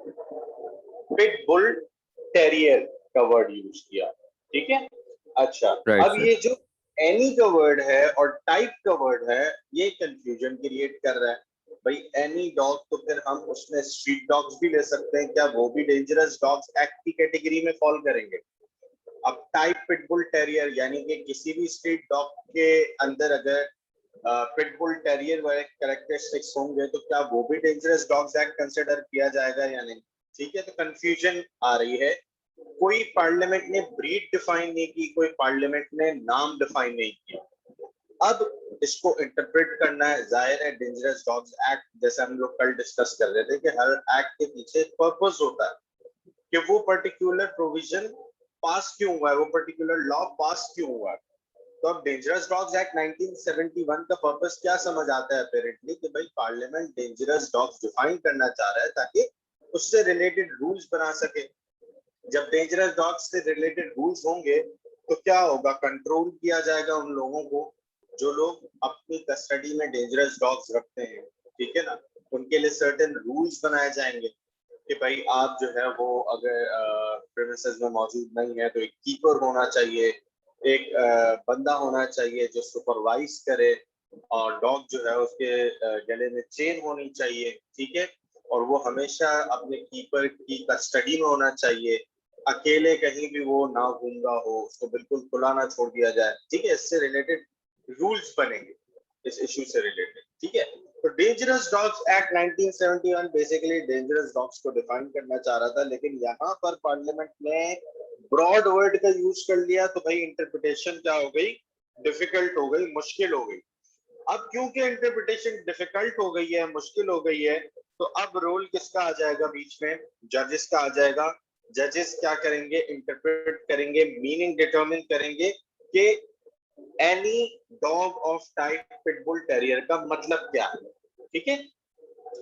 Pit bull terrier का word use किया, ठीक है। अच्छा, राइट अब सर। ये जो एनी का वर्ड है और टाइप का वर्ड है, ये कंफ्यूजन क्रिएट कर रहा है। भाई एनी डॉग, तो फिर हम उसमें स्ट्रीट डॉग्स भी ले सकते हैं क्या? वो भी डेंजरस डॉग्स एक्ट की कैटेगरी में फॉल करेंगे? अब टाइप पिटबुल टेरियर यानी कि किसी भी स्ट्रीट डॉग के अंदर अगर पिटबुल टेरियर वाले कैरेक्टरिस्टिक्स होंगे तो क्या वो भी डेंजरस डॉग्स एक्ट कंसिडर किया जाएगा या नहीं? ठीक है, तो कंफ्यूजन आ रही है। कोई पार्लियामेंट ने ब्रीड डिफाइन नहीं की, कोई पार्लियामेंट ने नाम डिफाइन नहीं किया। अब इसको इंटरप्रेट करना है। जाहिर है डेंजरस डॉग्स एक्ट, जैसे हम लोग कल डिस्कस कर रहे थे कि हर एक्ट के पीछे एक पर्पस होता है कि वो पर्टिकुलर प्रोविजन पास क्यों हुआ है, वो पर्टिकुलर लॉ पास क्यों हुआ है। तो अब डेंजरस डॉग्स एक्ट 1971 का पर्पस क्या समझ आता है अपेरेंटली, कि भाई पार्लियामेंट डेंजरस डॉग्स डिफाइन करना चाह रहा है ताकि उससे रिलेटेड रूल्स बना सके। जब डेंजरस डॉग्स से रिलेटेड रूल्स होंगे तो क्या होगा? कंट्रोल किया जाएगा उन लोगों को जो लोग अपनी कस्टडी में डेंजरस डॉग्स रखते हैं, ठीक है ना। उनके लिए सर्टेन रूल्स बनाए जाएंगे कि भाई आप जो है वो अगर प्रेमिसेस में मौजूद नहीं है तो एक कीपर होना चाहिए, एक बंदा होना चाहिए जो सुपरवाइज करे, और डॉग जो है उसके गले में चेन होनी चाहिए, ठीक है। और वो हमेशा अपने कीपर की कस्टडी में होना चाहिए, अकेले कहीं भी वो ना घूमता हो, उसको बिल्कुल खुला ना छोड़ दिया जाए, ठीक है। इससे रिलेटेड रूल्स बनेंगे इस इश्यू से रिलेटेड, ठीक है। तो dangerous dogs act 1971 basically dangerous dogs को डिफाइन करना चाह रहा था, लेकिन यहाँ पर पार्लियामेंट ने ब्रॉड वर्ड का यूज कर लिया, तो भाई इंटरप्रिटेशन क्या हो गई? डिफिकल्ट हो गई, मुश्किल हो गई। अब क्योंकि इंटरप्रिटेशन डिफिकल्ट हो गई है, मुश्किल हो गई है, तो अब रोल किसका आ जाएगा बीच में? जजेस का आ जाएगा। जजेस क्या करेंगे? इंटरप्रेट करेंगे, मीनिंग डिटरमिन करेंगे कि any dog of type pitbull terrier का मतलब क्या है, ठीक है।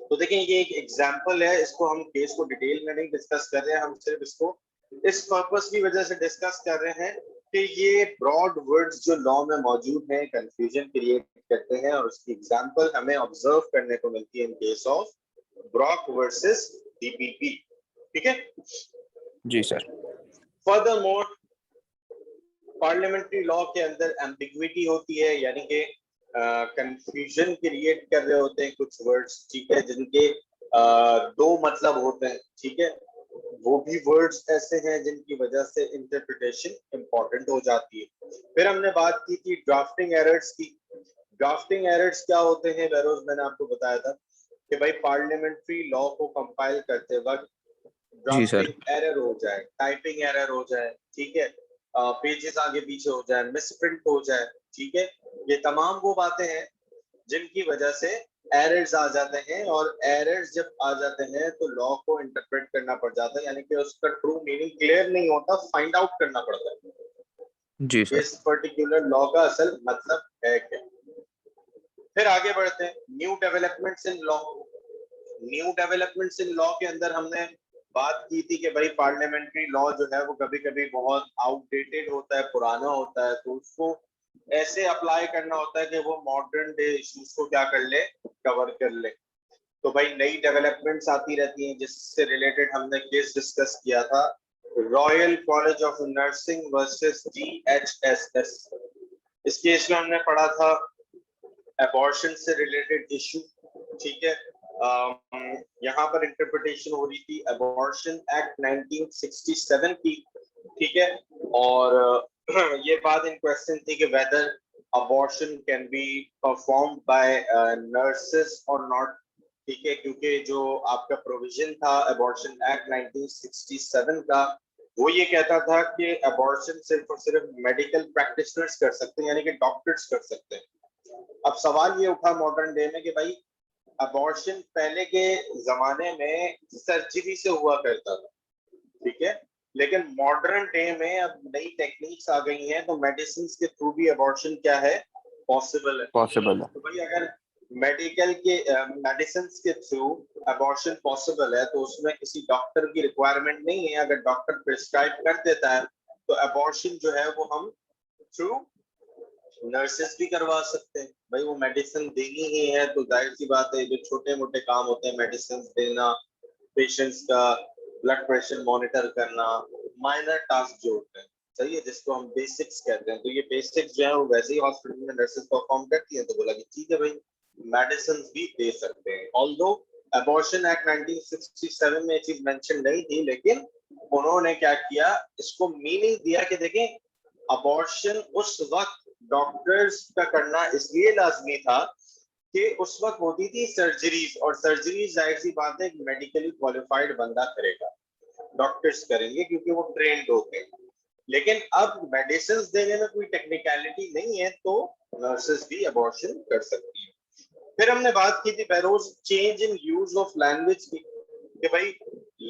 तो देखें, ये एक एग्जांपल है, इसको हम केस को डिटेल में नहीं डिस्कस कर रहे हैं, हम सिर्फ इसको इस पर्पस की वजह से डिस्कस कर रहे हैं कि ये ब्रॉड वर्ड्स जो लॉ में मौजूद हैं कंफ्यूजन क्रिएट करते हैं, और उसकी एग्जांपल हमें ऑब्जर्व करने को मिलती है in case of Brock versus DPP, ठीक है। जी सर। फर्दरमोर पार्लियामेंट्री लॉ के अंदर एम्बिग्विटी होती है, यानी कि कंफ्यूजन क्रिएट कर रहे होते हैं कुछ वर्ड्स, ठीक है, जिनके दो मतलब होते हैं, ठीक है। वो भी वर्ड्स ऐसे हैं जिनकी वजह से इंटरप्रिटेशन इंपॉर्टेंट हो जाती है। फिर हमने बात की थी ड्राफ्टिंग एरर्स की। ड्राफ्टिंग एरर्स क्या होते हैं बेरोज? मैंने आपको बताया था कि भाई पार्लियामेंट्री लॉ को कंपाइल करते वक्त जी सर। ड्राफ्टिंग एरर हो जाए, टाइपिंग एरर हो जाए, ठीक है, पेजेस आगे पीछे हो जाए, मिसप्रिंट हो जाए, ठीक है, ये तमाम वो बातें हैं जिनकी वजह से एरर्स आ जाते हैं, और एरर्स जब आ जाते हैं तो लॉ को इंटरप्रेट करना पड़ जाता है, यानी कि उसका ट्रू मीनिंग क्लियर नहीं होता, फाइंड आउट करना पड़ता जी है सर। इस पर्टिकुलर लॉ का असल मतलब है क्या। फिर आगे बढ़ते हैं, new developments in law. New developments in law के अंदर हमने बात की थी कि भाई पार्लियामेंट्री लॉ जो है वो कभी कभी बहुत आउटडेटेड होता है, पुराना होता है, तो उसको ऐसे अप्लाई करना होता है कि वो मॉडर्न डे इश्यूज को क्या कर ले, कवर कर ले। तो भाई नई डेवलपमेंट्स आती रहती हैं, जिससे रिलेटेड हमने केस डिस्कस किया था, royal college of nursing versus DHSS। इस केस में हमने पढ़ा था अबॉर्शन से रिलेटेड इशू, ठीक है। यहाँ पर इंटरप्रिटेशन हो रही थी अबॉर्शन एक्ट 1967 की, ठीक है। और ये बात इन क्वेश्चन थी कि whether abortion can be perform by nurses और नॉट, ठीक है, क्योंकि जो आपका प्रोविजन था अबॉर्शन एक्ट 1967 का, वो ये कहता था कि अबॉर्शन सिर्फ और सिर्फ मेडिकल प्रैक्टिशनर्स कर सकते हैं, यानी कि डॉक्टर्स कर सकते हैं। अब सवाल ये उठा मॉडर्न डे में कि भाई अबॉर्शन पहले के जमाने में सर्जरी से हुआ करता था, ठीक है, लेकिन मॉडर्न डे में अब नई टेक्निक्स आ गई हैं, तो मेडिसिन के थ्रू भी अबॉर्शन क्या है, पॉसिबल है। पॉसिबल है। तो भाई अगर मेडिकल के मेडिसिन के थ्रू अबॉर्शन पॉसिबल है तो उसमें किसी डॉक्टर की रिक्वायरमेंट नहीं है। अगर डॉक्टर प्रिस्क्राइब कर देता है तो अबॉर्शन जो है वो हम थ्रू नर्सेस भी करवा सकते हैं। भाई वो मेडिसिन देनी ही है तो जाहिर सी बात है, जो छोटे मोटे काम होते हैं मेडिसिन देना, पेशेंट्स का ब्लड प्रेशर मॉनिटर करना, माइनर टास्क जो होते हैं, सही है, जिसको हम बेसिक्स कहते हैं। तो ये बेसिक्स जो है वो वैसे ही हॉस्पिटल में नर्सेस परफॉर्म करती हैं, तो बोला कि ठीक है भाई मेडिसिन भी दे सकते हैं। ऑल्दो अबॉर्शन एक्ट 1967 में ये चीज मेंशन नहीं थी, लेकिन उन्होंने क्या किया, इसको मीनिंग दिया कि देखें अबॉर्शन उस वक्त डॉक्टर्स का करना इसलिए लाजमी था कि उस वक्त होती थी सर्जरीज, और सर्जरीज जाहिर सी बात है मेडिकली क्वालिफाइड बंदा करेगा, डॉक्टर्स करेंगे क्योंकि वो ट्रेंड होते हैं। लेकिन अब मेडिसिन देने में कोई टेक्निकलिटी नहीं है, तो नर्सेस भी अबॉर्शन कर सकती है। फिर हमने बात की थी Behroz change in use of language की, कि भाई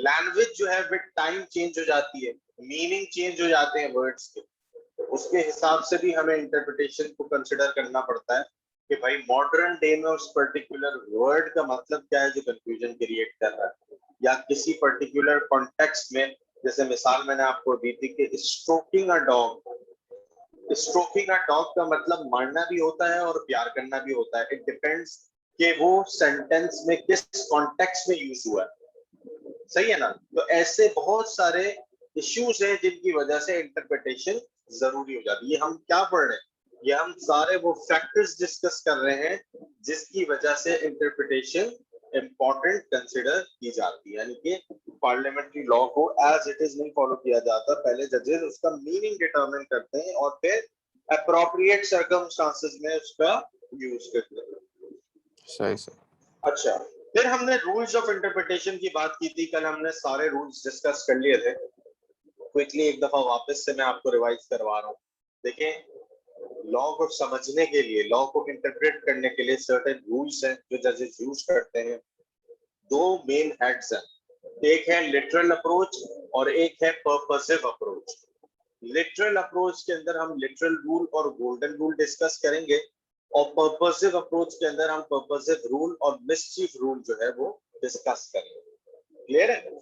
लैंग्वेज जो है विद टाइम चेंज हो जाती है, मीनिंग चेंज हो जाते हैं वर्ड्स के, तो उसके हिसाब से भी हमें इंटरप्रिटेशन को कंसिडर करना पड़ता है कि भाई मॉडर्न डे में उस पर्टिकुलर वर्ड का मतलब क्या है जो कंफ्यूजन क्रिएट कर रहा है, या किसी पर्टिकुलर कॉन्टेक्स्ट में, जैसे मिसाल मैंने आपको दी थी कि stroking a dog, stroking a dog का मतलब मारना भी होता है और प्यार करना भी होता है। इट डिपेंड्स कि वो सेंटेंस में किस कॉन्टेक्स्ट में यूज हुआ है, सही है ना। तो ऐसे बहुत सारे इश्यूज हैं जिनकी वजह से इंटरप्रिटेशन जरूरी हो जाती है। ये हम क्या पढ़ रहे हैं, ये हम सारे वो फैक्टर्स डिस्कस कर रहे हैं जिसकी वजह से इंटरप्रिटेशन इंपॉर्टेंट कंसिडर की जाती है। यानी कि पार्लियामेंट्री लॉ को एज इट इज नहीं फॉलो किया जाता, पहले जजेस उसका मीनिंग डिटरमिन करते हैं और फिर अप्रोप्रिएट सर्कमस्टांसेस में उसका यूज करते हैं। सही सर। अच्छा, फिर हमने रूल्स ऑफ इंटरप्रिटेशन की बात की थी, कल हमने सारे रूल्स डिस्कस कर लिए थे। क्विकली एक दफा वापस से मैं आपको रिवाइज करवा रहा हूँ। देखें, लॉ को समझने के लिए, लॉ को इंटरप्रेट करने के लिए सर्टेन रूल्स हैं जो जजेस यूज करते हैं। दो मेन हेड्स हैं, एक है लिटरल अप्रोच और एक है पर्पसिव अप्रोच। लिटरल अप्रोच के अंदर हम लिटरल रूल और गोल्डन रूल डिस्कस करेंगे, और पर्पसिव अप्रोच के अंदर हम पर्पसिव रूल और मिसचीफ रूल जो है वो डिस्कस करेंगे। क्लियर है?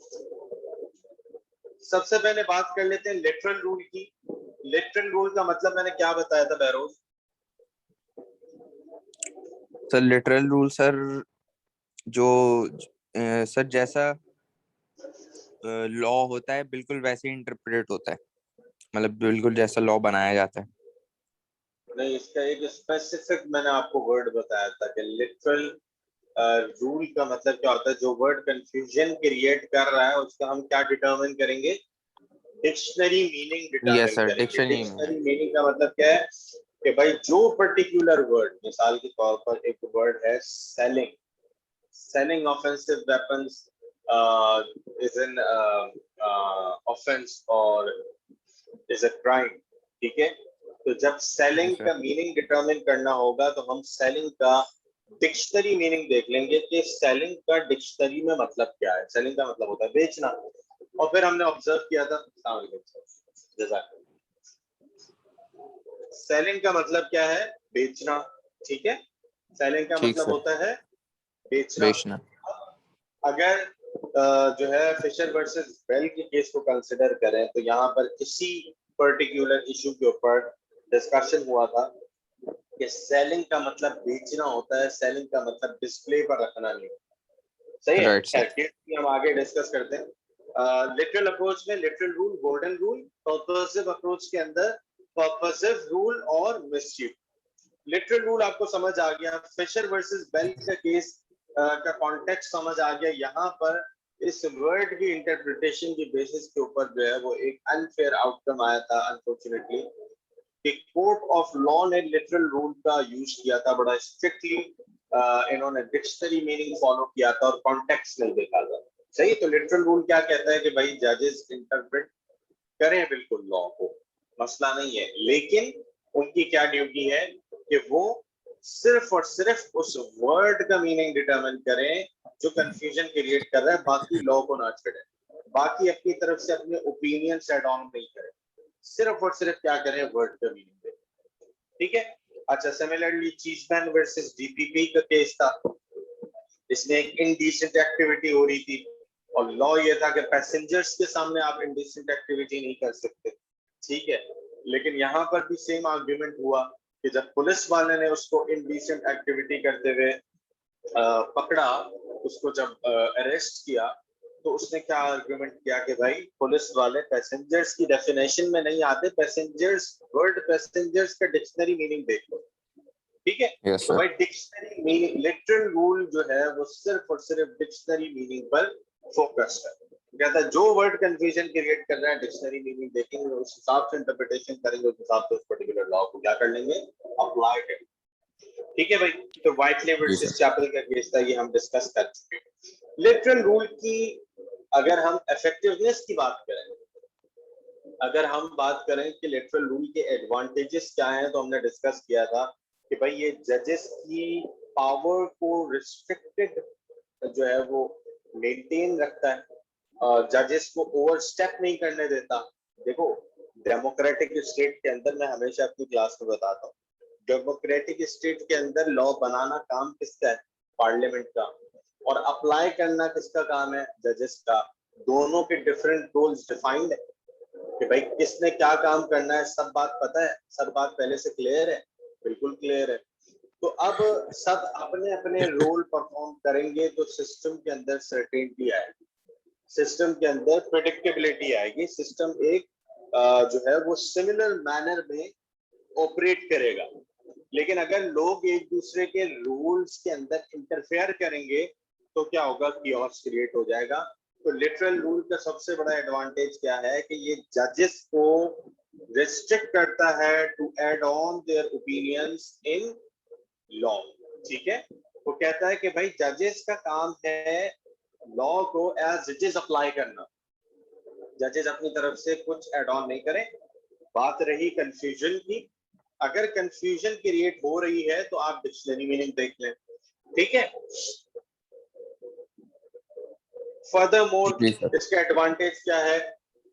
सबसे पहले बात कर लेते हैं लिटरल रूल की। लिटरल रूल का मतलब मैंने क्या बताया था Behroz? Sir literal rule sir, जो सर जैसा लॉ होता है बिल्कुल वैसे ही इंटरप्रेट होता है, मतलब बिल्कुल जैसा लॉ बनाया जाता है। नहीं, इसका एक स्पेसिफिक मैंने आपको वर्ड बताया था कि लिटरल रूल का मतलब क्या होता है। जो वर्ड कंफ्यूजन क्रिएट कर रहा है उसका हम क्या डिटरमिन करेंगे? Dictionary meaning yes determine sir, करेंगे। डिक्शनरी में। डिक्शनरी मीनिंग का मतलब क्या है कि भाई जो पर्टिकुलर वर्ड, मिसाल के तौर पर एक वर्ड है selling, selling offensive weapons is an offence और इज अ क्राइम, ठीक है। तो जब सेलिंग सर का मीनिंग डिटरमिन करना होगा तो हम सेलिंग का डिक्शनरी मीनिंग देख लेंगे कि सेलिंग का डिक्शनरी में मतलब क्या है। सेलिंग का मतलब होता है बेचना, और फिर हमने ऑब्जर्व किया था, सेलिंग का मतलब क्या है? बेचना, ठीक है। सेलिंग का ठीक मतलब सर, होता है बेचना। बेचना। अगर जो है फिशर वर्सेस बेल के केस को कंसिडर करें तो यहाँ पर इसी पर्टिकुलर इशू के ऊपर डिस्कशन हुआ था कि सेलिंग का मतलब बेचना होता है, सेलिंग का मतलब डिस्प्ले पर रखना नहीं। सही है? Right sir. खैर केस भी हम आगे डिस्कस करते हैं। लिटरल अप्रोच में literal rule, golden rule. Purposive approach के अंदर पर्पसिव रूल और मिसचीफ। लिटरल रूल आपको समझ आ गया, फिशर वर्सेस बेल का केस का कॉन्टेक्स्ट समझ आ गया। यहाँ पर इस वर्ड की इंटरप्रिटेशन की बेसिस के ऊपर जो है वो एक अनफेयर आउटकम आया था अनफॉर्चुनेटली, कि कोर्ट ऑफ लॉ ने लिटरल रूल का यूज किया था बड़ा स्ट्रिक्टली। इन्होंने डिक्शनरी मीनिंग फॉलो किया था और कॉन्टेक्स्ट नहीं देखा था। सही। तो लिटरल रूल क्या कहता है कि भाई जजेस इंटरप्रेट करें बिल्कुल लॉ को, मसला नहीं है, लेकिन उनकी क्या ड्यूटी है कि वो सिर्फ और सिर्फ उस वर्ड का मीनिंग डिटरमिन करें जो कंफ्यूजन क्रिएट कर रहा है, बाकी लॉ को ना छेड़े, बाकी अपनी तरफ से अपने ओपिनियन एड ऑन नहीं करें, सिर्फ और सिर्फ क्या करें? वर्ड का मीनिंग दें, ठीक है। अच्छा, सिमिलरली चीजमैन वर्सेस डीपीपी का केस था, इसमें एक इनडिसेंट एक्टिविटी हो रही थी और लॉ ये था कि पैसेंजर्स के सामने आप इनडिसेंट एक्टिविटी नहीं कर सकते, ठीक है। लेकिन यहाँ पर भी सेम आर्ग्यूमेंट हुआ कि जब पुलिस वाले ने उसको इनडिसेंट एक्टिविटी करते हुए पकड़ा, उसको जब अरेस्ट किया, तो उसने क्या आर्गुमेंट किया कि भाई पुलिस वाले पैसेंजर्स की डेफिनेशन में नहीं आते, पैसेंजर्स वर्ड पैसेंजर्स का डिक्शनरी मीनिंग देख लो, ठीक है। यस तो सर। भाई डिक्शनरी मीनिंग, लिटरल रूल जो है वो सिर्फ और सिर्फ डिक्शनरी मीनिंग पर फोकस्ड है। कहता है जो वर्ड कंफ्यूजन क्रिएट कर रहा है डिक्शनरी मीनिंग देखेंगे, उस हिसाब से इंटरप्रिटेशन करेंगे, उस हिसाब से उस पर्टिकुलर लॉ को क्या कर लेंगे, अप्लाई करेंगे, ठीक है भाई। तो व्हाइटले जी वर्सेस सर। चैपल का केस था, ये हम डिस्कस कर चुके हैं। लिटरल रूल की अगर हम इफेक्टिवनेस की बात करें, अगर हम बात करें कि लिटरल रूल के एडवांटेजेस क्या हैं, तो हमने डिस्कस किया था कि भाई ये जजेस की पावर को रिस्ट्रिक्टेड जो है वो मेंटेन रखता है, जजेस को ओवरस्टेप नहीं करने देता। देखो डेमोक्रेटिक स्टेट के अंदर, मैं हमेशा अपनी क्लास में बताता हूँ, डेमोक्रेटिक स्टेट के अंदर लॉ बनाना काम किसका है, पार्लियामेंट का, और अप्लाई करना किसका काम है, जजेस का। दोनों के डिफरेंट रोल्स डिफाइंड है कि भाई किसने क्या काम करना है, सब बात पता है, सब बात पहले से क्लियर है, बिल्कुल क्लियर है। तो अब सब अपने अपने रोल परफॉर्म करेंगे तो सिस्टम के अंदर सर्टेनिटी आएगी, सिस्टम के अंदर प्रेडिक्टेबिलिटी आएगी, सिस्टम एक जो है वो सिमिलर मैनर में ऑपरेट करेगा। लेकिन अगर लोग एक दूसरे के रूल्स के अंदर इंटरफेयर करेंगे तो क्या होगा, कियोस क्रिएट हो जाएगा। तो लिटरल रूल का सबसे बड़ा एडवांटेज क्या है कि ये जजेस को रिस्ट्रिक्ट करता है to add on their opinions in law, ठीक है। वो कहता है कि भाई जजेस का काम है लॉ को एज इट इज अप्लाई करना, जजेस अपनी तरफ से कुछ ऐड ऑन नहीं करें। बात रही कंफ्यूजन की, अगर कंफ्यूजन क्रिएट हो रही है तो आप डिक्शनरी मीनिंग देख लें, ठीक है। फर्दरमोर जी सर। इसका एडवांटेज क्या है,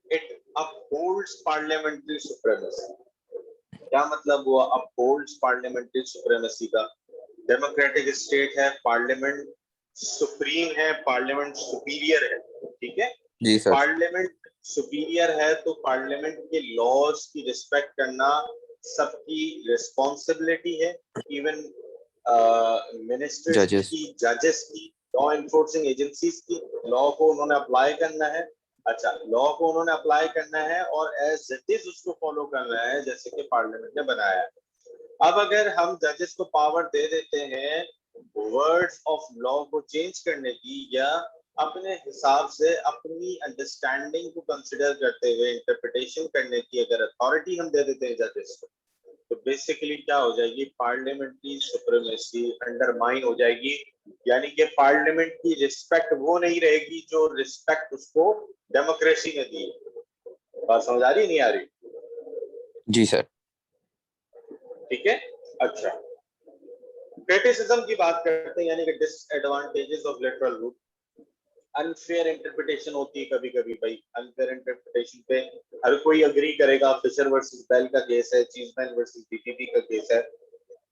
इट अपहोल्ड्स पार्लियामेंट्री सुप्रीमेसी। क्या मतलब हुआ अपहोल्ड्स पार्लियामेंट्री सुप्रीमेसी का, डेमोक्रेटिक स्टेट है, पार्लियामेंट सुप्रीम है, पार्लियामेंट सुपीरियर है, ठीक है। जी सर। पार्लियामेंट सुपीरियर है तो पार्लियामेंट के लॉज की रिस्पेक्ट करना सबकी रिस्पॉन्सिबिलिटी है, इवन मिनिस्टर्स जजेस। की, जजेस की, लॉ इन्फोर्सिंग एजेंसीज की। लॉ को उन्होंने अप्लाई करना है, अच्छा लॉ को उन्होंने अप्लाई करना है और एज इट इज उसको फॉलो करना है जैसे कि पार्लियामेंट ने बनाया है। अब अगर हम जजेस को पावर दे देते हैं वर्ड्स ऑफ लॉ को चेंज करने की, या अपने हिसाब से अपनी अंडरस्टैंडिंग को कंसिडर करते हुए इंटरप्रिटेशन करने की अगर अथॉरिटी हम दे देते हैं जजेस को, तो बेसिकली क्या हो जाएगी, पार्लियामेंट्री सुप्रीमेसी अंडरमाइन हो जाएगी। यानी कि पार्लियामेंट की रिस्पेक्ट वो नहीं रहेगी जो रिस्पेक्ट उसको डेमोक्रेसी ने दी। बात समझ आ रही नहीं आ रही? जी सर। ठीक है। अच्छा, क्रिटिसिज्म की बात करते हैं, यानी कि disadvantages of literal rule. Unfair interpretation होती है कभी कभी भाई, अनफेयर इंटरप्रिटेशन पे हर कोई अग्री करेगा। फिशर वर्सेस बेल का केस है, चीजमैन वर्सेस बीटीपी का केस है,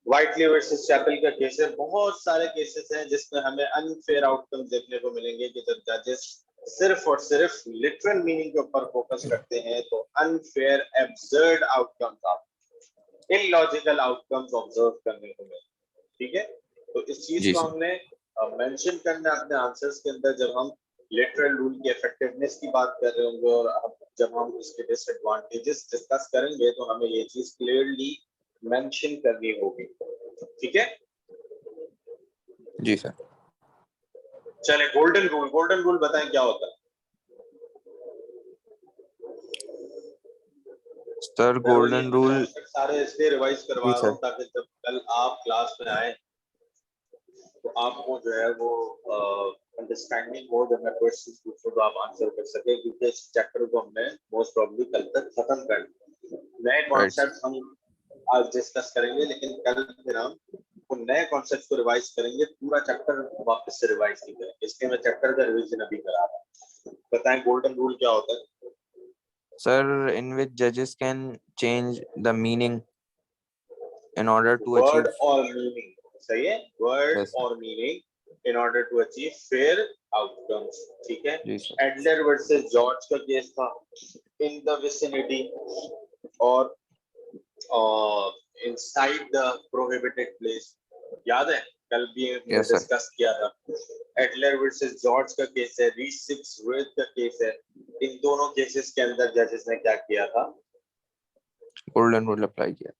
व्हाइटली वर्सेस चैपल का केस है, बहुत सारे केसेस हैं जिसमें हमें अनफेयर आउटकम्स देखने को मिलेंगे कि जब जजेस सिर्फ और सिर्फ लिटरल मीनिंग के ऊपर फोकस करते हैं तो अनफेयर एब्सर्ड आउटकम्स, आप इलॉजिकल आउटकम्स ऑब्जर्व करने को मिले, ठीक है। तो इस चीज जी को सर। हमने मेंशन करना अपने आंसर्स के अंदर जब हम लिटरल रूल की इफेक्टिवनेस की बात कर रहे होंगे, और जब हम इसके डिसएडवांटेजेस डिस्कस करेंगे तो हमें ये चीज क्लियरली मेंशन करनी होगी, ठीक है। जी सर। चले गोल्डन रूल, गोल्डन रूल बताएं क्या होता है। सर मैं वो ये गोल्डन रूल। कॉन्सेप्ट सारे इसलिए रिवाइज जी करवा रहा सर। हूँ ताकि जब कल आप क्लास में आए तो आपको जो है वो अंडरस्टैंडिंग हो, जब मैं क्वेश्चन पूछूं तो आप आंसर कर सके, क्योंकि इस चैप्टर को हमने मोस्ट प्रोबब्ली कल तक खत्म कर दिया। नए राइट। कॉन्सेप्ट हम आज डिस्कस करेंगे, लेकिन कल फिर हम उन नए कॉन्सेप्ट को रिवाइज करेंगे, पूरा चैप्टर वापस से रिवाइज नहीं करेंगे, इसलिए मैं चैप्टर का रिवीजन अभी करा रहा हूँ। बताएं गोल्डन रूल क्या होता है। Sir in which judges can change the meaning in order to word achieve. और मीनिंग, सही है, वर्ड Yes sir. और meaning in order to achieve fair outcomes, ठीक है। जी सर। एडलर वर्सेस जॉर्ज का केस था, इन द विसिनिटी और इनसाइड द प्रोहिबिटेड प्लेस, याद है कल भी हमने यस सर। डिस्कस किया था। एडलर वर्सेस जॉर्ज का केस है, रीस सिक्स रोहित का केस है। इन दोनों केसेस के अंदर जजेस ने क्या किया था? गोल्डन रूल अप्लाई किया।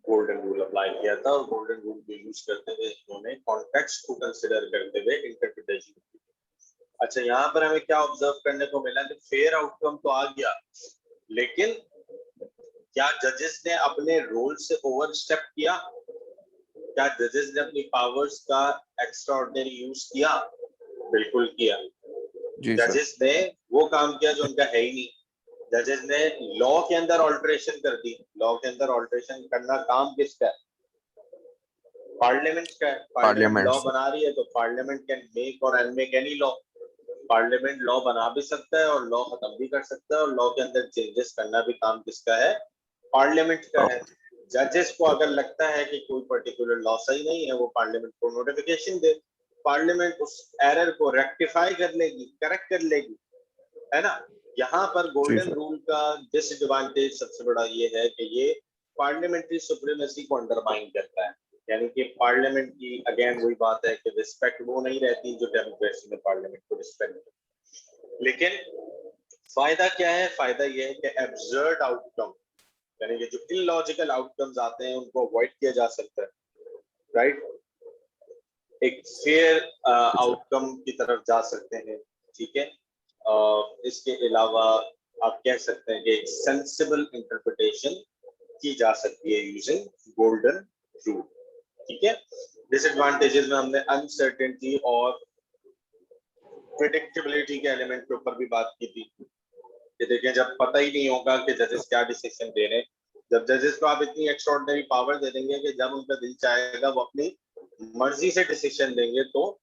गोल्डन रूल अप्लाई किया था, और गोल्डन रूल को यूज करते हुए इन्होंने कॉन्टेक्स्ट को कंसिडर करते हुए इंटरप्रिटेशन की। अच्छा, यहाँ पर हमें क्या ऑब्जर्व करने को मिला कि फेयर आउटकम तो आ गया, लेकिन क्या जजेस ने अपने रोल से ओवरस्टेप किया? क्या जजेस ने अपनी पावर्स का एक्स्ट्राऑर्डिनरी यूज किया? बिल्कुल किया। जी सर। जजेस ने वो काम किया जो उनका है ही नहीं। जजेस ने लॉ के अंदर ऑल्टरेशन कर दी। लॉ के अंदर ऑल्टरेशन करना काम किसका है? पार्लियामेंट का है। पार्लियामेंट पार्लियामेंट लॉ से। बना रही है तो पार्लियामेंट कैन मेक और अनमेक एनी लॉ। पार्लियामेंट लॉ बना भी सकता है और लॉ खत्म भी कर सकता है, और लॉ के अंदर चेंजेस करना भी काम किसका है? पार्लियामेंट का है। जजेस को अगर लगता है कि कोई पर्टिकुलर लॉ सही नहीं है, वो पार्लियामेंट को नोटिफिकेशन दे, पार्लियामेंट उस एरर को रेक्टिफाई कर लेगी, करेक्ट कर लेगी, है ना। यहाँ पर जी गोल्डन सर। रूल का डिसएडवांटेज सबसे बड़ा ये है कि ये पार्लियामेंट्री सुप्रीमेसी को अंडरमाइन करता है। यानी कि पार्लियामेंट की अगेन वही बात है कि रिस्पेक्ट वो नहीं रहती जो डेमोक्रेसी में पार्लियामेंट को रिस्पेक्ट। लेकिन फायदा क्या है? फायदा ये है कि एब्सर्ड आउटकम, यानी कि जो इलॉजिकल आउटकम्स आते हैं उनको अवॉइड किया जा सकता है, राइट। एक फेयर आउटकम की तरफ जा सकते हैं, ठीक है। इसके अलावा आप कह सकते हैं कि एक सेंसिबल इंटरप्रिटेशन की जा सकती है यूजिंग गोल्डन रूल, ठीक है। डिसएडवांटेजेस में हमने अनसर्टेनिटी और प्रिडिक्टेबिलिटी के एलिमेंट के ऊपर भी बात की थी कि देखें, जब पता ही नहीं होगा कि जजेस क्या डिसीजन दे रहे हैं, जब जजेस को आप इतनी एक्स्ट्राऑर्डिनरी पावर दे देंगे कि जब उनका दिल चाहेगा वो अपनी मर्जी से डिसीजन देंगे, तो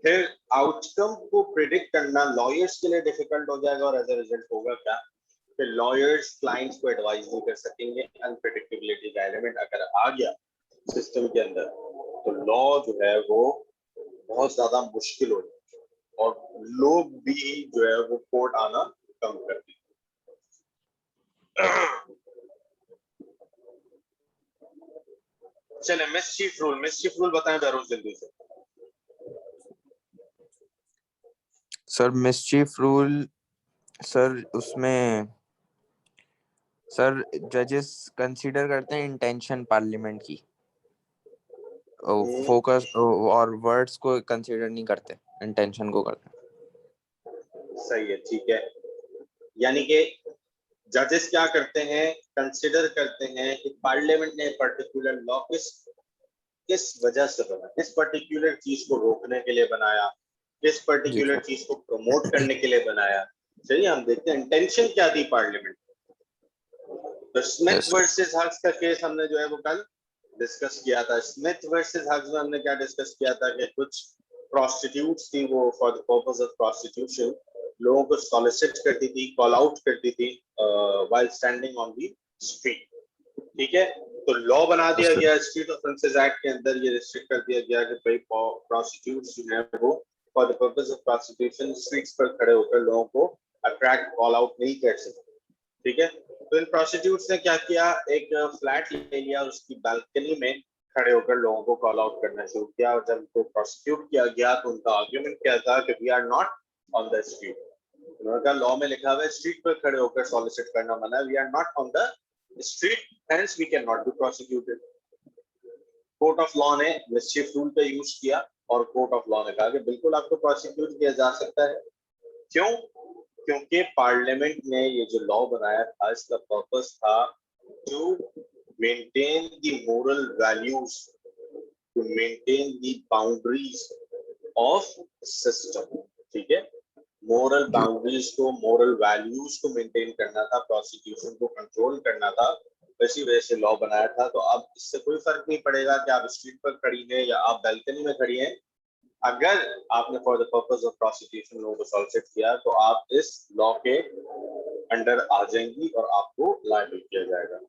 फिर आउटकम को प्रिडिक्ट करना लॉयर्स के लिए डिफिकल्ट हो जाएगा, और एज अ रिजल्ट होगा क्या? फिर लॉयर्स क्लाइंट्स को एडवाइस नहीं कर सकेंगे। अनप्रिडिक्टेबिलिटी का एलिमेंट अगर आ गया सिस्टम के अंदर, तो लॉ जो है वो बहुत ज्यादा मुश्किल हो जाए, और लोग भी जो है वो कोर्ट आना कम कर दें। चले, मिसचीफ रूल बताएं बेरोज जल्दी से। सर मिसचीफ रूल, सर उसमें सर जजेस कंसीडर करते हैं इंटेंशन पार्लियामेंट की, फोकस और वर्ड्स को कंसीडर नहीं करते, इंटेंशन को करते हैं। सही है, ठीक है। यानी कि जजेस क्या करते हैं? कंसिडर करते हैं कि पार्लियामेंट ने पर्टिकुलर लॉ किस किस वजह से बना, किस पर्टिकुलर चीज को रोकने के लिए बनाया, किस जी पर्टिकुलर सर। चीज को प्रमोट करने के लिए बनाया। चलिए हम देखते हैं इंटेंशन क्या थी पार्लियामेंट। तो Smith yes sir. Versus hugs का केस हमने जो है वो कल डिस्कस किया था। स्मिथ वर्सेस हग्स में हमने क्या डिस्कस किया था कि कुछ प्रोस्टिट्यूट्स थी, वो for the purpose of prostitution लोगों को सॉलिसिट करती थी, कॉल आउट करती थी while standing on the street, ठीक है। तो लॉ बना यस दिया सर। गया स्ट्रीट ऑफेंसेस एक्ट के अंदर, ये रिस्ट्रिक्ट कर दिया गया कि भाई प्रोस्टिट्यूट्स जो है वो for the purpose of prostitution streets पर खड़े होकर लोगों को अट्रैक्ट कॉल आउट नहीं कर सकते, ठीक है। तो इन प्रोस्टिट्यूट्स ने क्या किया? एक फ्लैट ले लिया, उसकी बालकनी में खड़े होकर लोगों को कॉल आउट करना शुरू किया, और जब उनको प्रोसिक्यूट किया गया तो उनका आर्ग्यूमेंट क्या था कि we are not on the street. उन्होंने कहा लॉ में लिखा हुआ है स्ट्रीट पर खड़े होकर सॉलिसिट करना मना है, we are not on the street, hence we can not be prosecuted. Court of law ने मिसचीफ रूल का यूज किया, और कोर्ट ऑफ लॉ ने कहा कि बिल्कुल आपको प्रोसिक्यूट किया जा सकता है। क्यों? क्योंकि पार्लियामेंट ने ये जो लॉ बनाया था, इसका पर्पस था to maintain the moral values, to maintain the boundaries of system, ठीक है। मोरल जी बाउंड्रीज को, मोरल वैल्यूज को मेंटेन करना था, प्रोसिक्यूशन को कंट्रोल करना था, इसी वजह से लॉ बनाया था। तो अब इससे कोई फर्क नहीं पड़ेगा कि आप स्ट्रीट पर खड़ी हैं या आप बैल्कनी में खड़ी हैं, अगर आपने for the purpose of prosecution लोगों को सॉलिसिट किया तो आप इस लॉ के अंडर आ जाएंगी और आपको लायबल किया जाएगा।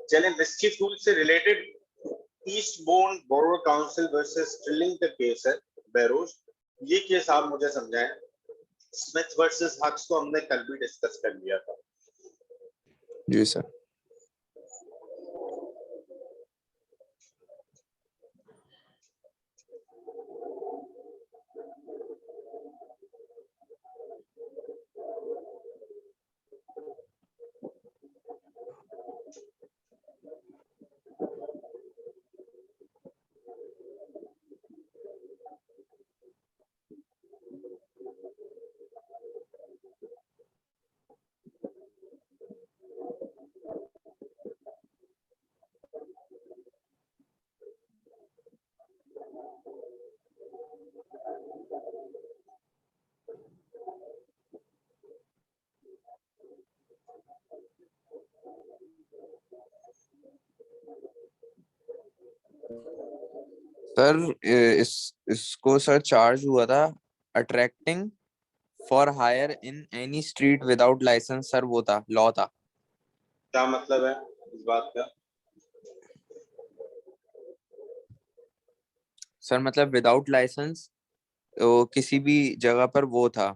चलिए, मिसचीफ रूल से रिलेटेड ईस्टबोर्न बोरो काउंसिल वर्सेस स्टिलिंग का केस है बेरोज, ये केस आप मुझे समझाएं। स्मिथ वर्सेस हक्स को हमने कल भी डिस्कस कर लिया था। जी सर। सर इसको सर चार्ज हुआ था attracting for hire in any street without licence. Sir वो था, लॉ था। क्या मतलब है इस बात का? सर मतलब विदाउट लाइसेंस किसी भी जगह पर वो था,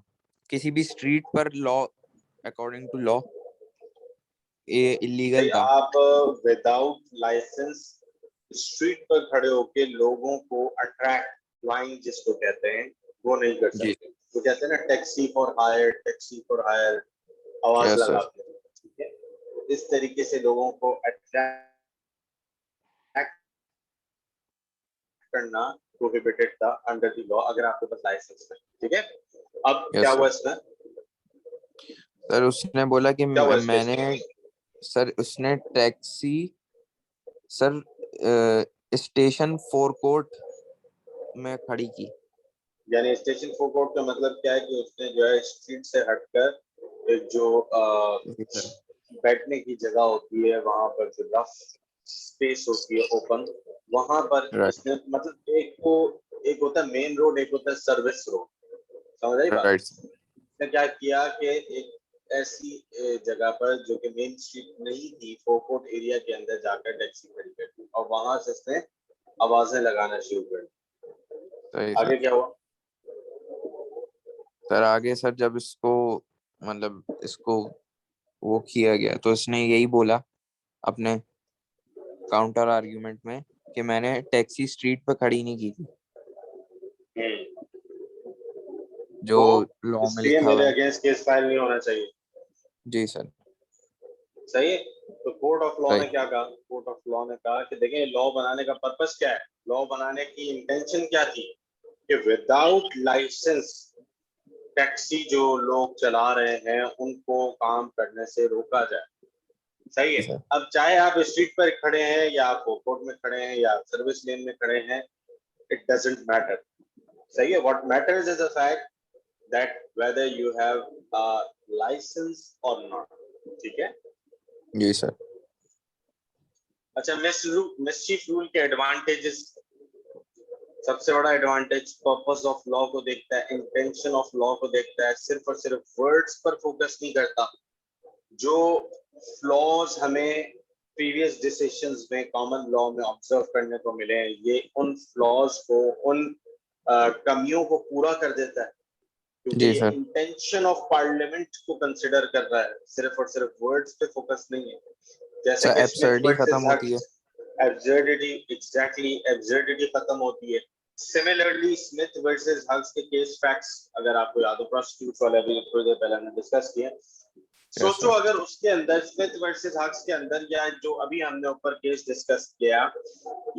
किसी भी स्ट्रीट पर लॉ, अकॉर्डिंग टू लॉ ये इलीगल भाई था। आप विदाउट लाइसेंस स्ट्रीट पर खड़े होके लोगों को अट्रैक्ट, फ्लाइंग जिसको कहते हैं, वो नहीं कर जी। सकते। तो कहते हैं ना taxi for hire, taxi for hire, आवाज यस सर। लगाते हैं, ठीक है। इस तरीके से लोगों को अट्रैक्ट करना प्रोहिबिटेड था अंडर द लॉ, अगर आपके पास लाइसेंस है, ठीक है। अब क्या यस हुआ सर। इसमें? सर उसने बोला कि क्या हुआ इस केस मैंने, में? सर उसने टैक्सी सर स्टेशन फोरकोर्ट में खड़ी की। यानी स्टेशन फोरकोर्ट का मतलब क्या है कि उसने जो है स्ट्रीट से हटकर एक जो जी सर। बैठने की जगह होती है, वहां पर जो रफ स्पेस होती है ओपन, वहां पर राइट। इसने मतलब एक को, एक होता है मेन रोड, एक होता है सर्विस रोड, समझ आई बात? Right sir. इसने क्या किया कि एक ऐसी जगह पर जो कि मेन स्ट्रीट नहीं थी, फोरकोर्ट एरिया के अंदर जाकर टैक्सी खड़ी कर दी और वहां से इसने आवाजें लगाना शुरू कर दी। सही आगे सर। क्या हुआ? सर आगे सर जब इसको मतलब इसको वो किया गया तो इसने यही बोला अपने काउंटर आर्ग्यूमेंट में कि मैंने टैक्सी स्ट्रीट पे खड़ी नहीं की थी, हम्म। जो तो लॉ में इसलिए लिखा मेरे हुआ है। अगेंस्ट केस फाइल नहीं होना चाहिए। जी सर। सही है। तो कोर्ट ऑफ लॉ सही। ने क्या कहा? कोर्ट ऑफ लॉ ने कहा कि देखें लॉ बनाने का पर्पस क्या है, लॉ बनाने की इंटेंशन क्या थी, कि विदाउट लाइसेंस टैक्सी जो लोग चला रहे हैं उनको काम करने से रोका जाए। सही है। जी सर। अब चाहे आप स्ट्रीट पर खड़े हैं या आप कोर्ट में खड़े हैं या सर्विस लेन में खड़े हैं, इट डजेंट मैटर। सही है। What matters is the fact that whether you have a licence और नॉट, ठीक है। जी सर। अच्छा, मिसचीफ रूल के एडवांटेजेस। सबसे बड़ा एडवांटेज पर्पस ऑफ लॉ को देखता है, इंटेंशन ऑफ लॉ को देखता है, सिर्फ और सिर्फ वर्ड्स पर फोकस नहीं करता। जो फ्लॉज हमें प्रीवियस डिसीजंस में कॉमन लॉ में ऑब्जर्व करने को मिले हैं, ये उन फ्लॉज को, उन कमियों को पूरा कर देता है, क्योंकि जी ये सर। इंटेंशन ऑफ पार्लियामेंट को कंसिडर कर रहा है, सिर्फ और सिर्फ वर्ड्स पे फोकस नहीं है। जैसे सर कि स्मिथ एब्सर्डी खत्म वर्सेस होती है। हक्स, एब्सर्डिटी, एग्जैक्टली एब्सर्डिटी खत्म होती है। सिमिलरली स्मिथ वर्सेस हक्स के केस फैक्ट्स अगर आपको याद हो, प्रोसिक्यूट वाले अभी थोड़ी देर पहले हमने डिस्कस किए। यस सोचो सर। अगर उसके अंदर स्मिथ वर्सेस हक्स के अंदर, या जो अभी हमने ऊपर केस डिस्कस किया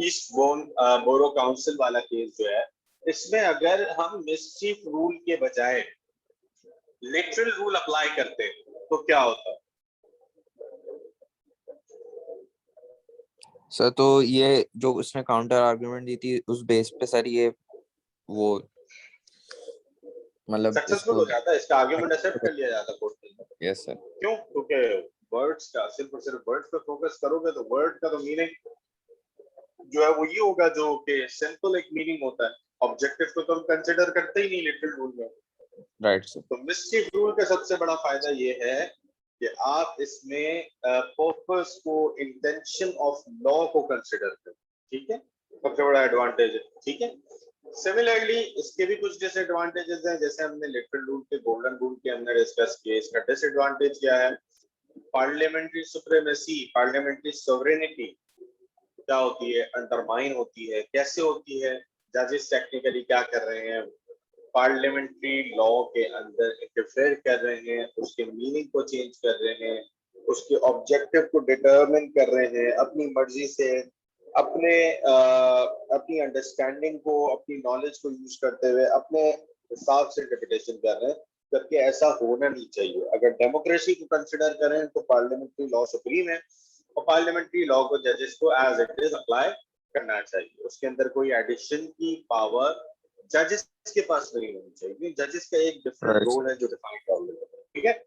ईस्ट बोन बोरो काउंसिल वाला केस जो है, इसमें अगर हम मिसचीफ रूल के बजाय लिटरल रूल अप्लाई करते तो क्या होता? सर तो ये जो उसने काउंटर आर्गुमेंट दी थी उस बेस पे सर ये वो मतलब सक्सेसफुल इसको। हो जाता, इसका आर्ग्यूमेंट एक्सेप्ट कर लिया जाता कोर्ट के अंदर। Yes sir. क्यों? क्योंकि वर्ड्स का, सिर्फ और सिर्फ वर्ड्स पे फोकस करोगे तो वर्ड का तो मीनिंग जो है वो ये होगा जो कि सिंपल एक मीनिंग होता है, ऑब्जेक्टिव को तो हम कंसिडर करते ही नहीं लिटरल रूल में। Right sir. तो मिसचीफ रूल का सबसे बड़ा फायदा ये है कि आप इसमें पर्पस को, इंटेंशन ऑफ लॉ को कंसिडर करें, ठीक है। सबसे बड़ा एडवांटेज है, ठीक है। सिमिलरली इसके भी कुछ डिसएडवांटेजेस हैं, जैसे हमने लिटरल रूल के, गोल्डन रूल के अंदर डिस्कस किए। इसका डिसएडवांटेज क्या है? पार्लियामेंट्री सुप्रीमेसी, पार्लियामेंट्री सोवरेनिटी क्या होती है, अंडरमाइन होती है। कैसे होती है? जजेस टेक्निकली क्या कर रहे हैं, पार्लियामेंट्री लॉ के अंदर इंटरफेयर कर रहे हैं, उसके मीनिंग को चेंज कर रहे हैं, उसके ऑब्जेक्टिव को डिटरमिन कर रहे हैं अपनी मर्जी से, अपने अपनी अंडरस्टैंडिंग को, अपनी नॉलेज को यूज करते हुए अपने हिसाब से इंटरप्रिटेशन कर रहे हैं, जबकि ऐसा होना नहीं चाहिए। अगर डेमोक्रेसी को कंसिडर करें तो पार्लियामेंट्री लॉ सुप्रीम है और पार्लियामेंट्री लॉ को जजेस को एज इट इज अप्लाई करना चाहिए। उसके अंदर कोई एडिशन की पावर जजेस के पास नहीं होनी चाहिए। जजेस का एक डिफरेंट राइट रोल है जो डिफाइन कर लेते हैं, ठीक है।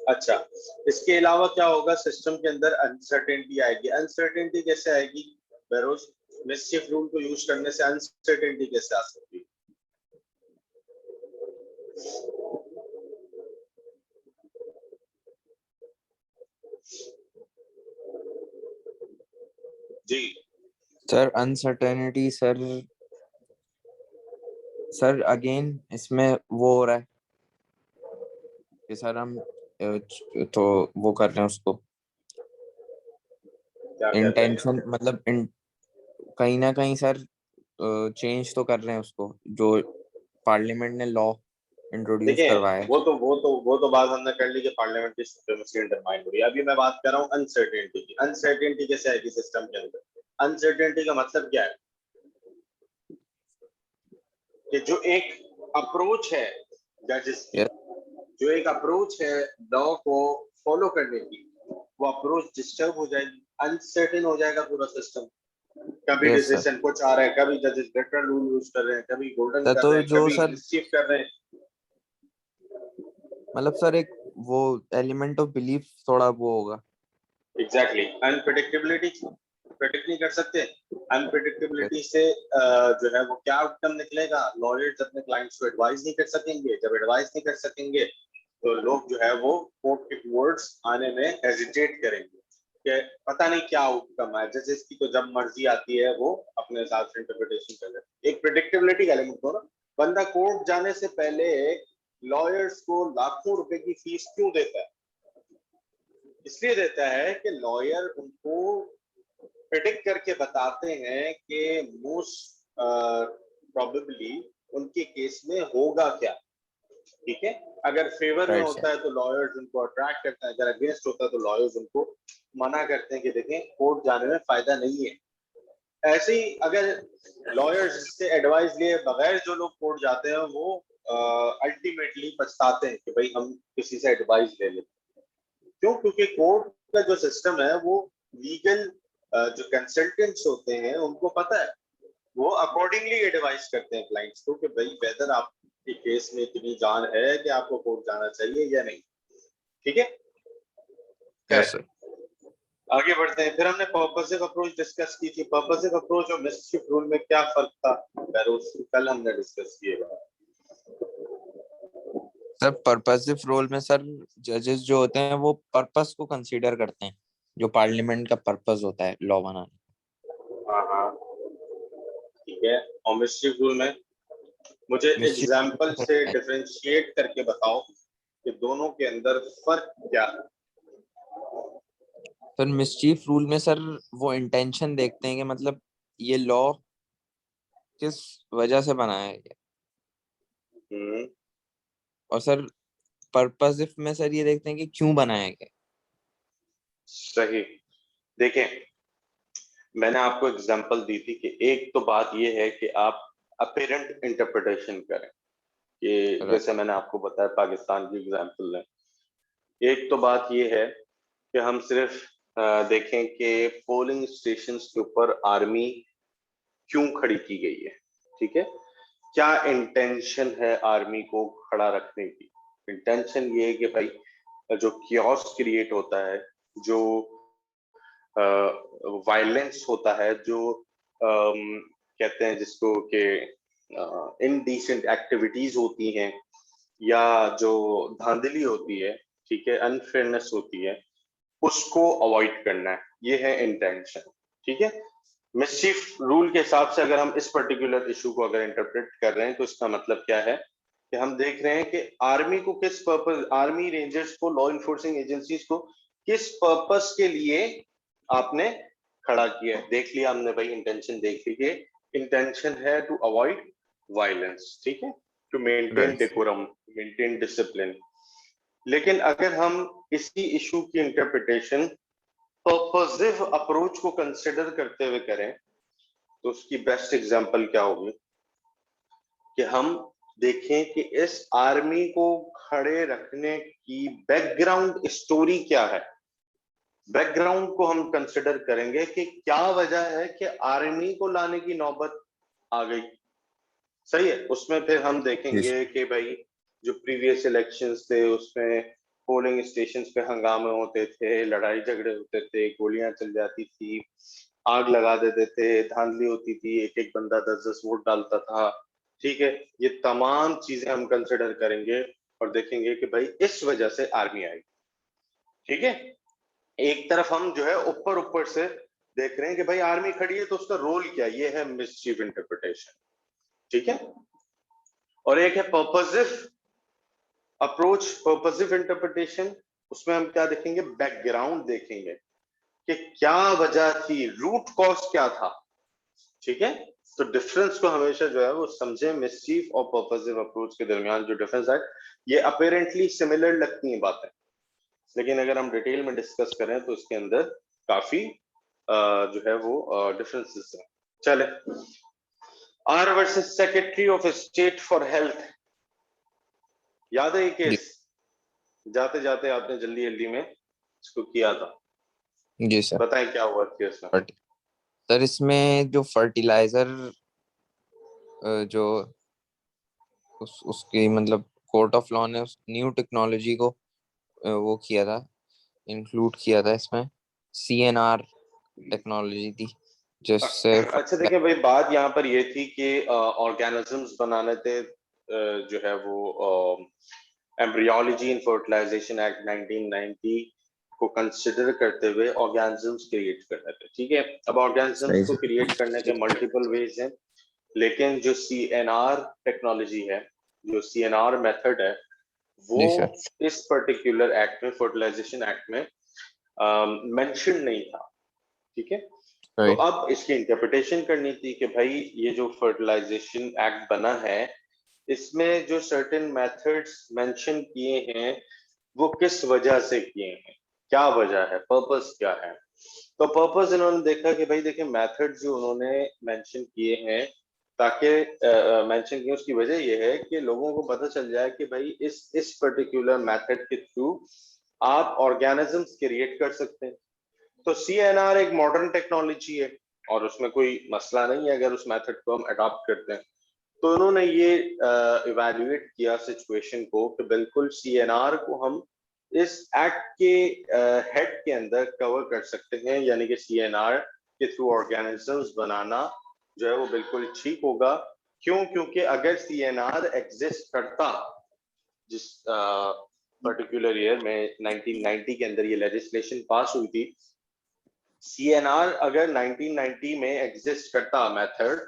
अच्छा, इसके अलावा क्या होगा, सिस्टम के अंदर अनसर्टेनिटी आएगी। अनसर्टेनिटी कैसे आएगी बरोज? मिसचिफ रूल को यूज करने से अनसर्टेनिटी कैसे आ सकती है? जी सर अनसर्टेनिटी सर अगेन इसमें वो हो रहा है कि सर हम तो वो कर रहे हैं उसको क्या कर रहे हैं? इंटेंशन, मतलब कहीं ना कहीं सर चेंज तो कर रहे हैं उसको, जो पार्लियामेंट ने लॉ इंट्रोड्यूस देखिए, करवाया है। वो तो बात हमने कर ली कि पार्लियामेंट की सुप्रीमेसी अंडरमाइन हो रही है। अभी मैं बात कर रहा हूँ अनसर्टेनिटी की। अनसर्टेनिटी कैसे आएगी सिस्टम के अंदर? अनसर्टेनिटी का मतलब क्या है? कि जो एक अप्रोच है जजेस की, Yes, जो एक अप्रोच है लॉ को फॉलो करने की, वो अप्रोच डिस्टर्ब हो जाएगी, अनसर्टेन हो जाएगा पूरा सिस्टम। कभी yes सर। डिसीजन कुछ आ रहा है, कभी जजेस बेटर रूल यूज कर रहे हैं, कभी गोल्डन कर तो रहे हैं, जो कभी सर मिसचीफ कर रहे हैं। मतलब सर एक वो एलिमेंट ऑफ बिलीफ थोड़ा वो होगा। एग्जैक्टली अनप्रिडिक्टेबिलिटी, प्रेडिक्ट नहीं कर सकते। Yes, अनप्रिडिक्टेबिलिटी से जो है वो क्या आउटकम निकलेगा? लॉयर्स अपने क्लाइंट्स को एडवाइस नहीं कर सकेंगे। जब एडवाइस नहीं कर सकेंगे तो लोग जो है वो कोर्ट के टुवर्ड्स आने में हेजिटेट करेंगे कि पता नहीं क्या आउटकम है। जजेस की तो जब मर्जी आती है वो अपने हिसाब से इंटरप्रिटेशन कर रहे हैं। एक प्रिडिक्टेबिलिटी का एलिमेंट हो ना। बंदा कोर्ट जाने से पहले लॉयर्स को लाखों रुपए की फीस क्यों देता है? इसलिए देता है कि लॉयर उनको प्रेडिक्ट करके बताते हैं कि मोस्ट प्रोबेबली उनके केस में होगा क्या। ठीक है, अगर फेवर में राइट सर। होता है तो लॉयर्स उनको अट्रैक्ट करते हैं, अगर अगेंस्ट होता है तो लॉयर्स उनको मना करते हैं कि देखें कोर्ट जाने में फायदा नहीं है। ऐसे ही अगर लॉयर्स से एडवाइस लिए बगैर जो लोग कोर्ट जाते हैं वो अल्टीमेटली पछताते हैं कि भाई हम किसी से एडवाइस ले लेते। क्यों? क्योंकि कोर्ट का जो सिस्टम है वो लीगल जो कंसल्टेंट्स होते हैं उनको पता है, वो अकॉर्डिंगली एडवाइस करते हैं क्लाइंट्स को कि भाई वेदर आपके केस में इतनी जान है कि आपको कोर्ट जाना चाहिए या नहीं। ठीक है, यस खैर सर। आगे बढ़ते हैं। फिर हमने पर्पसिव अप्रोच डिस्कस की थी। पर्पसिव अप्रोच और मिसचिफ रूल में क्या फर्क था? कल हमने डिस्कस किए। सर पर्पसिव रोल में सर जजेस जो होते हैं वो पर्पस को कंसीडर करते हैं, जो पार्लियामेंट का पर्पस होता है लॉ बनाने। हाँ हाँ, ठीक है। और मिसचिफ रूल में मुझे एग्जाम्पल मिस्chief से डिफरेंशिएट करके बताओ कि दोनों के अंदर फर्क क्या है। सर मिस्चीफ रूल में सर वो इंटेंशन देखते हैं कि मतलब ये लॉ किस वजह से बनाया गया। हम्म, और सर पर्पसिव में सर ये देखते हैं कि क्यों बनाया गया। सही। देखें, मैंने आपको एग्जांपल दी थी कि एक तो बात ये है कि आप अपेरेंट इंटरप्रिटेशन करें, कि राइट। जैसे मैंने आपको बताया पाकिस्तान की एग्जांपल है। एक तो बात ये है कि हम सिर्फ देखें कि पोलिंग स्टेशंस के ऊपर आर्मी क्यों खड़ी की गई है। ठीक है, क्या इंटेंशन है आर्मी को खड़ा रखने की? इंटेंशन ये है कि भाई जो कियोस्क क्रिएट होता है, जो वायलेंस होता है, जो कहते हैं जिसको कि इनडिसेंट एक्टिविटीज होती हैं या जो धांधली होती है, ठीक है, अनफेयरनेस होती है, उसको अवॉइड करना है। ये है इंटेंशन। ठीक है, मिसचीफ रूल के हिसाब से अगर हम इस पर्टिकुलर इशू को अगर इंटरप्रेट कर रहे हैं तो इसका मतलब क्या है कि हम देख रहे हैं कि आर्मी को किस पर्पस, आर्मी रेंजर्स को, लॉ इन्फोर्सिंग एजेंसीज को किस पर्पस के लिए आपने खड़ा किया है। देख लिया हमने भाई, इंटेंशन देख ली। इंटेंशन है टू अवॉइड वायलेंस, ठीक है, to maintain right. Decorum, maintain discipline. लेकिन अगर हम इसी इशू की इंटरप्रिटेशन पर्पसिव अप्रोच को कंसिडर करते हुए करें तो उसकी बेस्ट एग्जांपल क्या होगी कि हम देखें कि इस आर्मी को खड़े रखने की बैकग्राउंड स्टोरी क्या है। बैकग्राउंड को हम कंसिडर करेंगे कि क्या वजह है कि आर्मी को लाने की नौबत आ गई। सही है, उसमें फिर हम Yes. देखेंगे कि भाई जो प्रीवियस इलेक्शंस थे उसमें पोलिंग स्टेशंस पे हंगामे होते थे, लड़ाई झगड़े होते थे, गोलियां चल जाती थी, आग लगा देते थे, धांधली होती थी, एक एक बंदा 10-10 वोट डालता था। ठीक है, ये तमाम चीजें हम कंसिडर करेंगे और देखेंगे कि भाई इस वजह से आर्मी आई। ठीक है, एक तरफ हम जो है ऊपर ऊपर से देख रहे हैं कि भाई आर्मी खड़ी है तो उसका रोल क्या है, ये है मिसचीफ इंटरप्रिटेशन। ठीक है, और एक है पर्पसिव अप्रोच, पर्पसिव इंटरप्रिटेशन। उसमें हम क्या देखेंगे, बैकग्राउंड देखेंगे कि क्या वजह थी, रूट कॉज क्या था। ठीक है, तो डिफरेंस को हमेशा जो है वो समझे, मिसचीफ और पर्पसिव अप्रोच के दरमियान जो डिफरेंस है, ये अपेरेंटली सिमिलर लगती हैं बातें, लेकिन अगर हम डिटेल में डिस्कस करें तो इसके अंदर काफी जो है वो डिफरेंसेस हैं। चले, R versus secretary of state for health, याद है ये जी केस? जाते जाते आपने जल्दी जल्दी में इसको किया था, जी सर। बताएं क्या हुआ केस में। बट सर इसमें जो फर्टिलाइजर जो उसकी मतलब कोर्ट ऑफ लॉ ने उस न्यू टेक्नोलॉजी को वो किया था, इंक्लूड किया था इसमें। CNR टेक्नोलॉजी थी जिससे अच्छा देखिए भाई, बात यहाँ पर ये थी कि ऑर्गेनिजम्स बनाने थे, जो है वो एम्ब्रियोलॉजी एंड फर्टिलाइजेशन एक्ट 1990 को कंसिडर करते हुए ऑर्गेनिजम्स क्रिएट करने थे। ठीक है, अब ऑर्गेनिजम्स सही को सर। क्रिएट करने के मल्टीपल वेज हैं, लेकिन जो CNR टेक्नोलॉजी है, जो CNR मेथड है, वो जी सर। इस पर्टिकुलर एक्ट में, फर्टिलाइजेशन एक्ट में मेंशन नहीं था। ठीक है, तो राइट। अब इसकी इंटरप्रिटेशन करनी थी कि भाई ये जो फर्टिलाइजेशन एक्ट बना है, इसमें जो सर्टेन मेथड्स मेंशन किए हैं वो किस वजह से किए हैं, क्या वजह है, पर्पस क्या है। तो पर्पस इन्होंने देखा कि भाई देखिए, मेथड जो उन्होंने मेंशन किए हैं, ताकि मेंशन किए उसकी वजह ये है कि लोगों को पता चल जाए कि भाई इस पर्टिकुलर मेथड के थ्रू आप ऑर्गेनिजम्स क्रिएट कर सकते हैं। तो CNR एक मॉडर्न टेक्नोलॉजी है और उसमें कोई मसला नहीं है अगर उस मेथड को हम अडॉप्ट करते हैं। तो उन्होंने ये इवैल्यूएट किया सिचुएशन को कि बिल्कुल CNR को हम इस एक्ट के हेड के अंदर कवर कर सकते हैं, यानी कि CNR के थ्रू ऑर्गेनिजम्स बनाना जो है वो बिल्कुल ठीक होगा। क्यों? क्योंकि अगर CNR एग्जिस्ट करता, जिस पर्टिकुलर ईयर में 1990 के अंदर ये लेजिस्लेशन पास हुई थी, CNR अगर 1990 में एग्जिस्ट करता मेथड,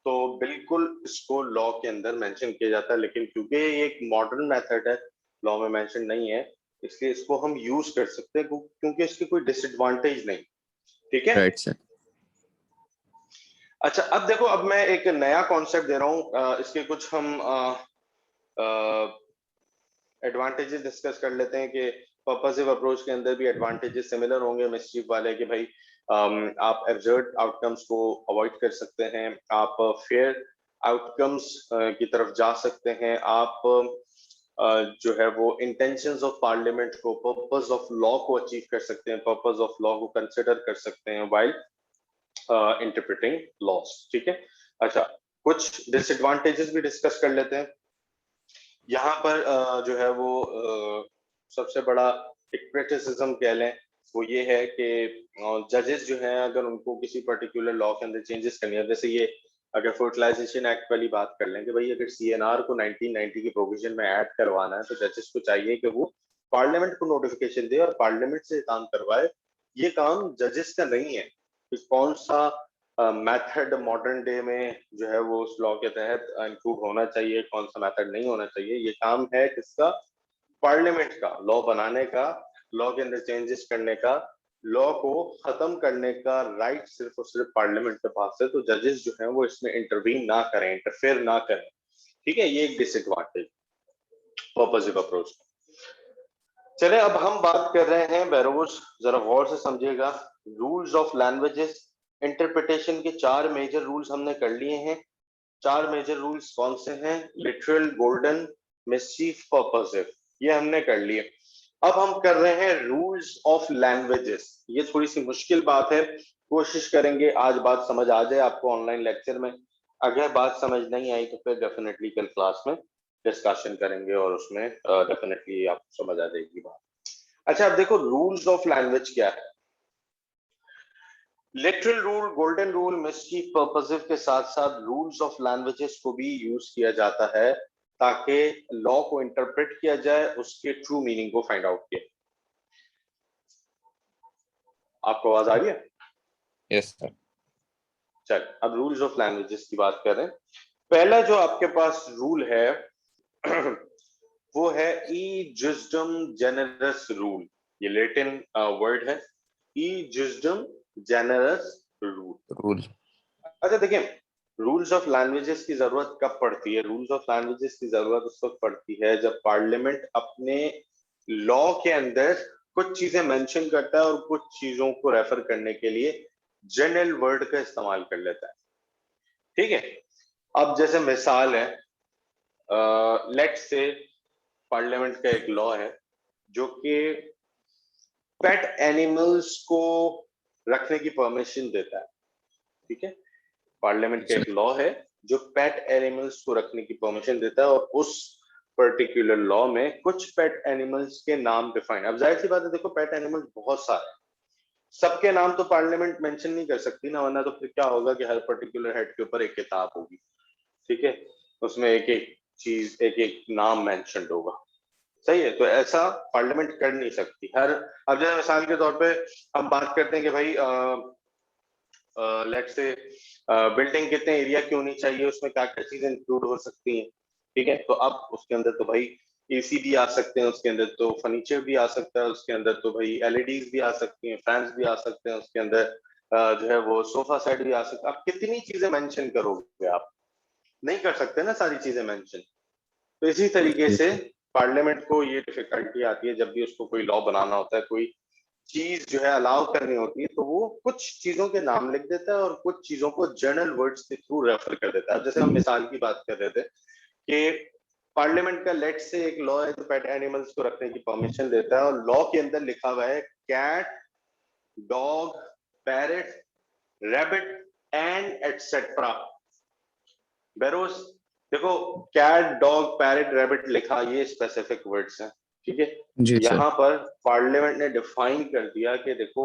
तो बिल्कुल इसको लॉ के अंदर मेंशन किया जाता है, लेकिन क्योंकि ये एक मॉडर्न मेथड है, लॉ में मेंशन नहीं है, इसलिए इसको हम यूज कर सकते हैं क्योंकि इसकी कोई डिसएडवांटेज नहीं। ठीक है, राइट सर। अच्छा अब देखो, अब मैं एक नया कॉन्सेप्ट दे रहा हूँ, इसके कुछ हम एडवांटेजेस डिस्कस कर लेते हैं कि पर्पसिव अप्रोच के अंदर भी एडवांटेजेस सिमिलर होंगे मिसचीफ वाले, कि भाई आप एब्सर्ड आउटकम्स को अवॉइड कर सकते हैं, आप फेयर आउटकम्स की तरफ जा सकते हैं, आप जो है वो इंटेंशंस ऑफ पार्लियामेंट को, पर्पस ऑफ लॉ को अचीव कर सकते हैं, पर्पस ऑफ लॉ को कंसिडर कर सकते हैं व्हाइल इंटरप्रेटिंग लॉस। ठीक है, अच्छा कुछ डिसएडवांटेजेस भी डिस्कस कर लेते हैं। यहाँ पर जो है वो सबसे बड़ा एक क्रिटिसिज्म कह लें, वो ये है कि जजेस जो हैं, अगर उनको किसी पर्टिकुलर लॉ के अंदर चेंजेस करनी है, जैसे ये अगर फर्टिलाइजेशन एक्ट वाली बात कर लें कि भाई अगर CNR को 1990 की प्रोविजन में ऐड करवाना है, तो जजेस को चाहिए कि वो पार्लियामेंट को नोटिफिकेशन दे और पार्लियामेंट से काम करवाए। ये काम जजेस का नहीं है कि कौन सा मेथड मॉडर्न डे में जो है वो उस लॉ के तहत इंक्लूड होना चाहिए, कौन सा मेथड नहीं होना चाहिए। ये काम है किसका? पार्लियामेंट का, लॉ बनाने का, लॉ के अंदर चेंजेस करने का, लॉ को खत्म करने का राइट सिर्फ और सिर्फ पार्लियामेंट के पास है। तो जजेस जो है वो इसमें इंटरवीन ना करें, इंटरफेयर ना करें। ठीक है, ये एक डिसएडवांटेज पर्पसिव अप्रोच। चले, अब हम बात कर रहे हैं बहरोज, जरा गौर से समझिएगा, रूल्स ऑफ लैंग्वेजेस इंटरप्रिटेशन के 4 मेजर रूल्स हमने कर लिए हैं। 4 मेजर रूल्स कौन से हैं? लिटरल, गोल्डन, मिसचीफ, पर्पसिव, ये हमने कर लिए। अब हम कर रहे हैं रूल्स ऑफ लैंग्वेजेस। ये थोड़ी सी मुश्किल बात है, कोशिश करेंगे आज बात समझ आ जाए आपको ऑनलाइन लेक्चर में। अगर बात समझ नहीं आई तो फिर डेफिनेटली कल क्लास में डिस्कशन करेंगे और उसमें डेफिनेटली आपको समझ आ जाएगी बात। अच्छा अब देखो, रूल्स ऑफ लैंग्वेज क्या है। Literal rule, golden rule, Mystique purposive के साथ साथ रूल्स ऑफ लैंग्वेजेस को भी यूज किया जाता है ताकि लॉ को इंटरप्रेट किया जाए, उसके ट्रू मीनिंग को फाइंड आउट किया। आपको आवाज आ रही है? Yes sir. चल, अब रूल्स ऑफ लैंग्वेजेस की बात करें। पहला जो आपके पास रूल है वो है ई जिस्डम जेनरस रूल। ये लैटिन वर्ड है, ई जिस्डम जेनरस रूल। रूल। अच्छा देखिए, रूल्स ऑफ लैंग्वेजेस की जरूरत कब पड़ती है? रूल्स ऑफ लैंग्वेजेस की जरूरत उस वक्त पड़ती है जब पार्लियामेंट अपने लॉ के अंदर कुछ चीजें मेंशन करता है और कुछ चीजों को रेफर करने के लिए जनरल वर्ड का इस्तेमाल कर लेता है। ठीक है, अब जैसे मिसाल है, लेट्स से पार्लियामेंट का एक लॉ है जो कि पेट एनिमल्स को रखने की परमिशन देता है। ठीक है, पार्लियामेंट का एक लॉ है जो पेट एनिमल्स को रखने की परमिशन देता है, और उस पर्टिकुलर लॉ में कुछ पेट एनिमल्स के नाम डिफाइन। अब जाहिर सी बात है, देखो पेट एनिमल्स बहुत सारे, सबके नाम तो पार्लियामेंट मेंशन नहीं कर सकती ना, वरना तो फिर क्या होगा कि हर पर्टिकुलर हेड के ऊपर एक किताब होगी। ठीक है, उसमें एक एक चीज, एक एक नाम मेंशन होगा। सही है, तो ऐसा पार्लियामेंट कर नहीं सकती। हर, अब जैसे मिसाल के तौर पे हम बात करते हैं कि भाई लेट्स से बिल्डिंग कितने एरिया की होनी चाहिए, उसमें क्या क्या चीजें इंक्लूड हो सकती हैं। ठीक है, तो अब उसके अंदर तो भाई एसी भी आ सकते हैं, उसके अंदर तो फर्नीचर भी आ सकता है, उसके अंदर तो भाई एलईडीज भी आ सकती हैं, फैंस भी आ सकते हैं, उसके अंदर जो है वो सोफा सेट भी आ सकता है। आप कितनी चीजें मेंशन करोगे? आप नहीं कर सकते ना सारी चीजें मेंशन। तो इसी तरीके से पार्लियामेंट को ये डिफिकल्टी आती है जब भी उसको कोई लॉ बनाना होता है, कोई चीज जो है अलाउ करनी होती है, तो वो कुछ चीजों के नाम लिख देता है और कुछ चीजों को जनरल वर्ड्स के थ्रू रेफर कर देता है। अब जैसे हम मिसाल की बात कर रहे थे कि पार्लियामेंट का लेट से एक लॉ है जो पेट एनिमल्स को रखने की परमिशन देता है, और लॉ के अंदर लिखा हुआ है cat, dog, parrot, rabbit and etcetera. बेरोज, देखो, कैट, डॉग, पैरेट, रैबिट लिखा, ये स्पेसिफिक वर्ड्स हैं। ठीक है, जी सर। यहाँ पर पार्लियामेंट ने डिफाइन कर दिया कि देखो,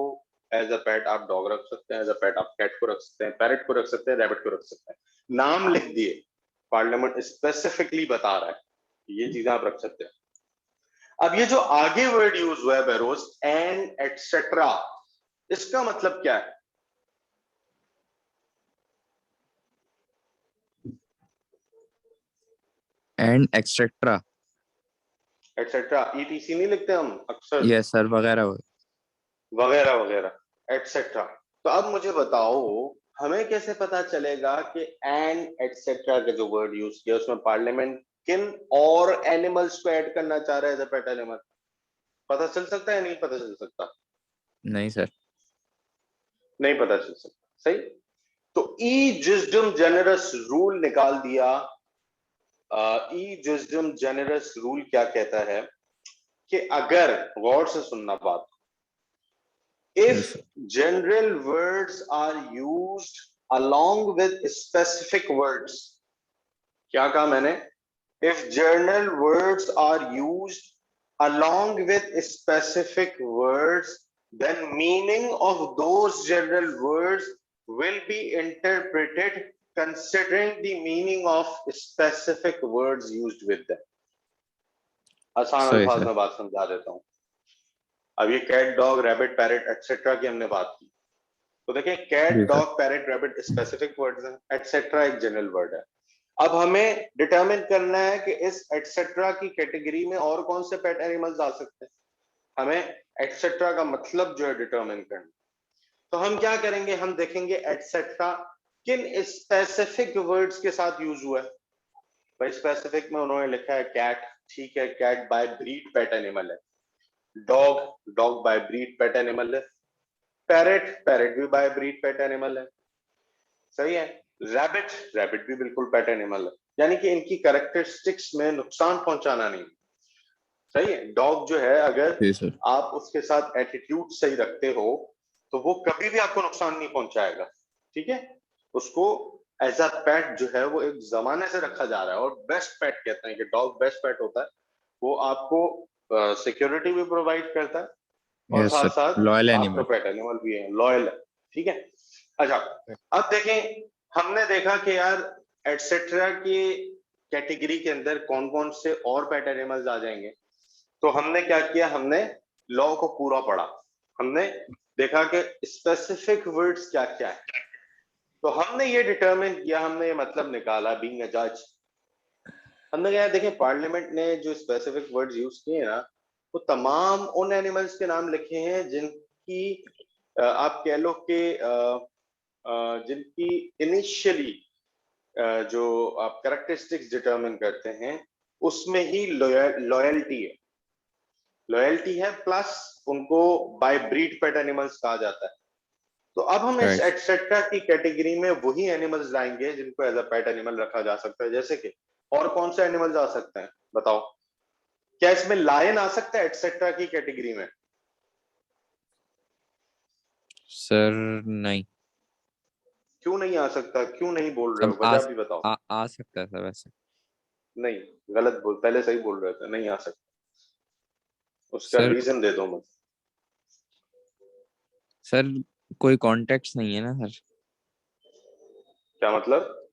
एज अ पेट आप डॉग रख सकते हैं, एज अ पेट आप कैट को रख सकते हैं, पैरेट को रख सकते हैं, रैबिट को रख सकते हैं। नाम लिख दिए, पार्लियामेंट स्पेसिफिकली बता रहा है ये चीजें आप रख सकते हैं। अब ये जो आगे वर्ड यूज हुआ है बेरोज, एंड एटसेट्रा, इसका मतलब क्या है? And etcetera. एटसेट्रा, ईटीसी नहीं लिखते हम अक्सर, यस सर, वगैरह। वगैरह वगैरह, एटसेट्रा। तो अब मुझे बताओ, हमें कैसे पता चलेगा कि एंड एटसेट्रा का जो वर्ड यूज किया उसमें पार्लियामेंट किन और एनिमल्स को ऐड करना चाह रहा है एज अ पेट एनिमल? पता चल सकता है? नहीं पता चल सकता? नहीं सर। नहीं पता चल सकता। सही, तो ई जिस्डम जेनरस रूल निकाल दिया। ई जिस्डम जेनरस रूल क्या कहता है कि अगर, गौर से सुनना बात, yes if sir. general words are used along with specific words, क्या कहा मैंने? If general words are used along with specific words, then meaning of those general words will be interpreted considering the meaning of specific words used with them. आसान सही अल्फाज sir. में बात समझा देता हूं। अब ये cat, dog, rabbit, parrot etcetera की हमने बात की, तो देखिए कैट, जी sir. Dog, parrot, rabbit specific words हैं, एटसेट्रा एक जनरल वर्ड है। अब हमें डिटरमिन करना है कि इस एटसेट्रा की कैटेगरी में और कौन से पेट एनिमल्स आ सकते हैं। हमें एटसेट्रा का मतलब जो है डिटरमिन करना। तो हम क्या करेंगे, हम देखेंगे एटसेट्रा किन स्पेसिफिक वर्ड्स के साथ यूज हुआ है। भाई स्पेसिफिक में उन्होंने लिखा है कैट, ठीक है, cat by breed pet animal है। Dog, dog by breed pet animal है। पैरेट, पैरेट भी बाय ब्रीड पेट एनिमल है। सही है, रैबिट, रैबिट भी बिल्कुल पेट एनिमल है, यानी कि इनकी कैरेक्टरिस्टिक्स में नुकसान पहुंचाना नहीं। सही है, डॉग जो है अगर जी सर। आप उसके साथ एटीट्यूड सही रखते हो तो वो कभी भी आपको नुकसान नहीं पहुंचाएगा। ठीक है, उसको एज अ पेट जो है वो एक जमाने से रखा जा रहा है, और बेस्ट पेट कहते हैं कि डॉग बेस्ट पेट होता है। वो आपको सिक्योरिटी भी प्रोवाइड करता है और यस साथ सर, साथ लॉयल आपका एनिमल। पेट एनिमल भी है, लॉयल है। ठीक है। अच्छा, अब देखें, हमने देखा कि यार एटसेट्रा की कैटेगरी के अंदर कौन कौन से और पेट एनिमल्स आ जाएंगे। तो हमने क्या किया, हमने लॉ को पूरा पढ़ा, हमने देखा कि स्पेसिफिक वर्ड्स क्या क्या है। तो हमने ये डिटरमिन किया, हमने ये मतलब निकाला बीइंग अ जज, हमने कहा देखें पार्लियामेंट ने जो स्पेसिफिक वर्ड्स यूज किए हैं ना, वो तमाम उन एनिमल्स के नाम लिखे हैं जिनकी आप कह लो कि जिनकी इनिशियली जो आप कैरेक्टरिस्टिक्स डिटरमिन करते हैं उसमें ही लॉयल्टी है, लॉयल्टी है, प्लस उनको बाय ब्रीड पेट एनिमल्स कहा जाता है। तो अब हम इस राइट एटसेट्रा की कैटेगरी में वही एनिमल्स लाएंगे जिनको एज अ पेट एनिमल रखा जा सकता है। जैसे कि और कौन से एनिमल्स आ सकते हैं बताओ, क्या इसमें लायन आ सकता है एटसेट्रा की कैटेगरी में? सर नहीं, क्यों नहीं आ सकता, क्यों नहीं बोल रहे सब हो, वजह भी बताओ। आ सकता है सर वैसे। नहीं, गलत बोल, पहले सही बोल रहे थे, नहीं आ सकता, उसका सर रीजन दे दो मुझे। सर कोई कॉन्टेक्स्ट नहीं है ना सर, क्या मतलब?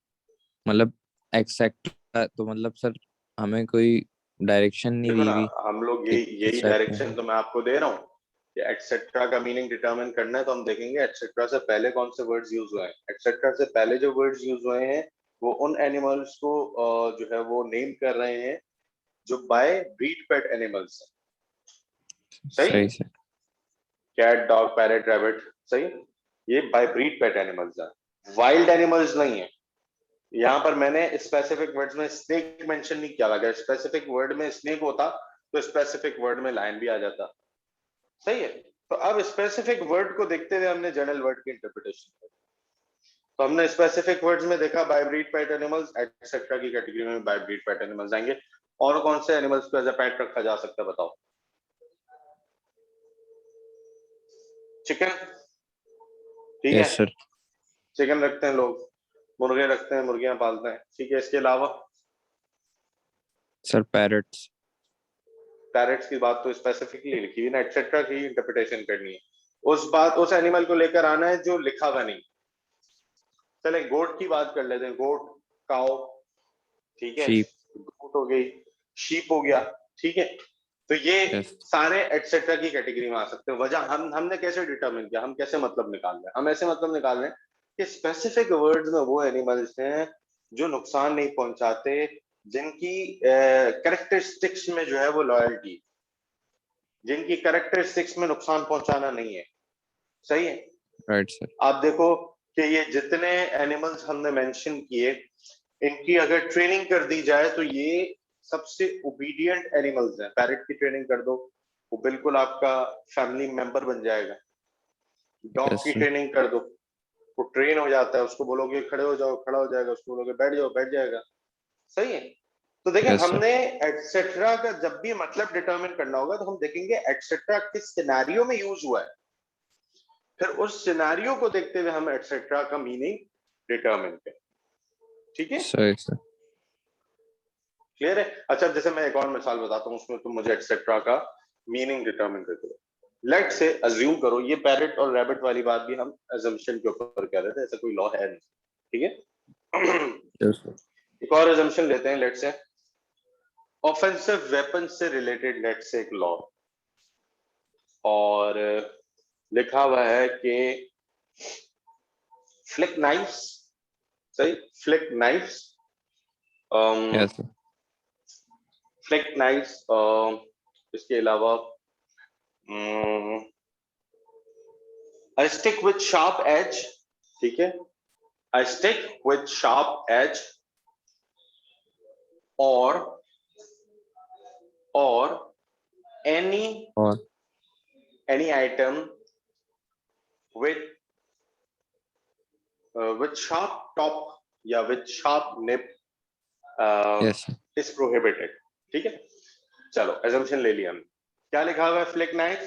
मतलब एक्सेक्ट, तो मतलब सर हमें कोई डायरेक्शन नहीं देखो दी ना, हुई हम लोग कि यही किस टाइप का डायरेक्शन है। तो मैं आपको दे रहा हूँ कि एटसेट्रा का मीनिंग डिटरमिन करना है, तो हम देखेंगे एटसेट्रा से पहले कौन से वर्ड्स यूज हुए हैं। एटसेट्रा से पहले जो वर्ड्स यूज हुए हैं वो उन एनिमल्स को जो है वो नेम कर रहे हैं जो बाय ब्रीड पेट एनिमल्स है। सही, सही sir. Cat, dog, parrot, rabbit, सही, ये बाय ब्रीड पेट एनिमल्स है, वाइल्ड एनिमल्स नहीं है। यहाँ पर मैंने स्पेसिफिक वर्ड्स में स्नेक मेंशन नहीं किया, अगर स्पेसिफिक वर्ड में स्नेक होता तो स्पेसिफिक वर्ड में लायन भी आ जाता। सही है। तो अब स्पेसिफिक वर्ड को देखते हुए हमने जनरल वर्ड की इंटरप्रिटेशन की। तो हमने स्पेसिफिक वर्ड्स में देखा by breed pet animals, etcetera की कैटेगरी में बाय ब्रीड पेट एनिमल्स आएंगे। और कौन से एनिमल्स को एज अ पेट रखा जा सकता है बताओ? चिकन, ठीक है, यस सर। चिकन रखते हैं लोग, मुर्गे रखते हैं, मुर्गियां पालते हैं, ठीक है। इसके अलावा सर पैरट्स। पैरेट्स की बात तो स्पेसिफिकली लिखी हुई ना, एटसेट्रा की इंटरप्रिटेशन करनी है, उस बात उस एनिमल को लेकर आना है जो लिखा हुआ नहीं। चले गोट की बात कर लेते हैं, गोट, काओ, ठीक है, शीप। गोट हो गई, शीप हो गया, ठीक है। तो ये यस। सारे एटसेट्रा की कैटेगरी में आ सकते हैं। वजह हमने कैसे डिटरमिन किया, हम कैसे मतलब निकाल रहे हैं, हम ऐसे मतलब निकाल रहे हैं कि स्पेसिफिक वर्ड्स में वो एनिमल्स हैं जो नुकसान नहीं पहुंचाते, जिनकी कैरेक्टरिस्टिक्स में जो है वो लॉयल्टी, जिनकी कैरेक्टरिस्टिक्स में नुकसान पहुंचाना नहीं है। सही है। Right sir. आप देखो कि ये जितने एनिमल्स हमने मेंशन किए, इनकी अगर ट्रेनिंग कर दी जाए तो ये सबसे ओबीडिएंट एनिमल्स हैं। पैरेट की ट्रेनिंग कर दो, वो बिल्कुल आपका फैमिली मेंबर बन जाएगा। डॉग यस की सर। ट्रेनिंग कर दो, वो ट्रेन हो जाता है, उसको बोलोगे खड़े हो जाओ खड़ा हो जाएगा, उसको बोलोगे बैठ जाओ बैठ जाएगा। सही है। तो देखें, यस सर। हमने एटसेट्रा का जब भी मतलब डिटरमिन करना होगा तो हम देखेंगे एटसेट्रा किस सिनेरियो में यूज हुआ है, फिर उस सिनेरियो को देखते हुए हम एटसेट्रा का मीनिंग डिटरमिन करें। ठीक है, सही सर। क्लियर है। अच्छा, जैसे मैं एक और मिसाल बताता हूँ, उसमें तुम मुझे एटसेट्रा का मीनिंग डिटरमिन करके दो। लेट से अज्यूम करो, ये पैरेट और रैबिट वाली बात भी हम अजम्पशन के ऊपर कह रहे थे, ऐसा कोई लॉ है नहीं, ठीक है। Yes sir. एक और अजम्पशन लेते हैं, लेट से ऑफेंसिव वेपन से रिलेटेड लेट से एक लॉ, और लिखा हुआ है कि फ्लिक नाइफ्स, सही, flick knifes, yes sir. Flick knifes, इसके अलावा a stick with sharp edge, ठीक है, a stick with sharp edge, or any और item with with sharp top या with sharp nip yes sir. is prohibited, ठीक है। चलो assumption ले लिया हमने, क्या लिखा हुआ है, फ्लिक नाइफ,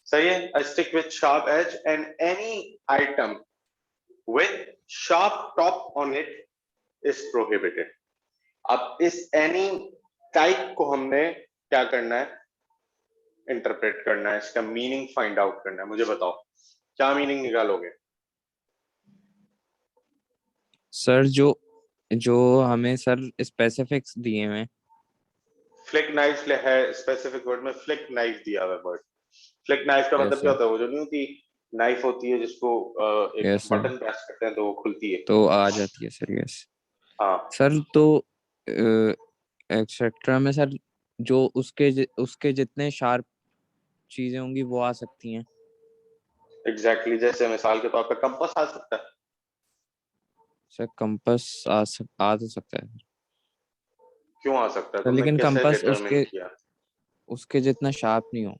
सही है, a stick with sharp edge and any item with sharp top on it is prohibited। अब इस एनी टाइप को हमने क्या करना है, इंटरप्रेट करना है, इसका मीनिंग फाइंड आउट करना है। मुझे बताओ क्या मीनिंग निकालोगे? सर जो जो हमें सर स्पेसिफिक्स दिए हुए हैं, फ्लिक नाइफ है स्पेसिफिक वर्ड में, फ्लिक नाइफ दिया हुआ वर्ड। फ्लिक नाइफ का मतलब यस क्या सर, होता है, वो जो नहीं होती नाइफ होती है जिसको एक यस सर, बटन प्रेस करते हैं तो वो खुलती है। तो आ जाती है सर, यस हाँ सर। तो एक्सेट्रा में सर जो उसके जितने शार्प चीजें होंगी वो आ सकती हैं। एग्जैक्टली exactly, जैसे मिसाल के तौर पर कंपास आ सकता है। सर कंपास आ तो सकता है क्यों आ सकता है, सर, तुमने लेकिन कैसे कंपास डिटरमिन उसके किया? उसके जितना शार्प नहीं हो।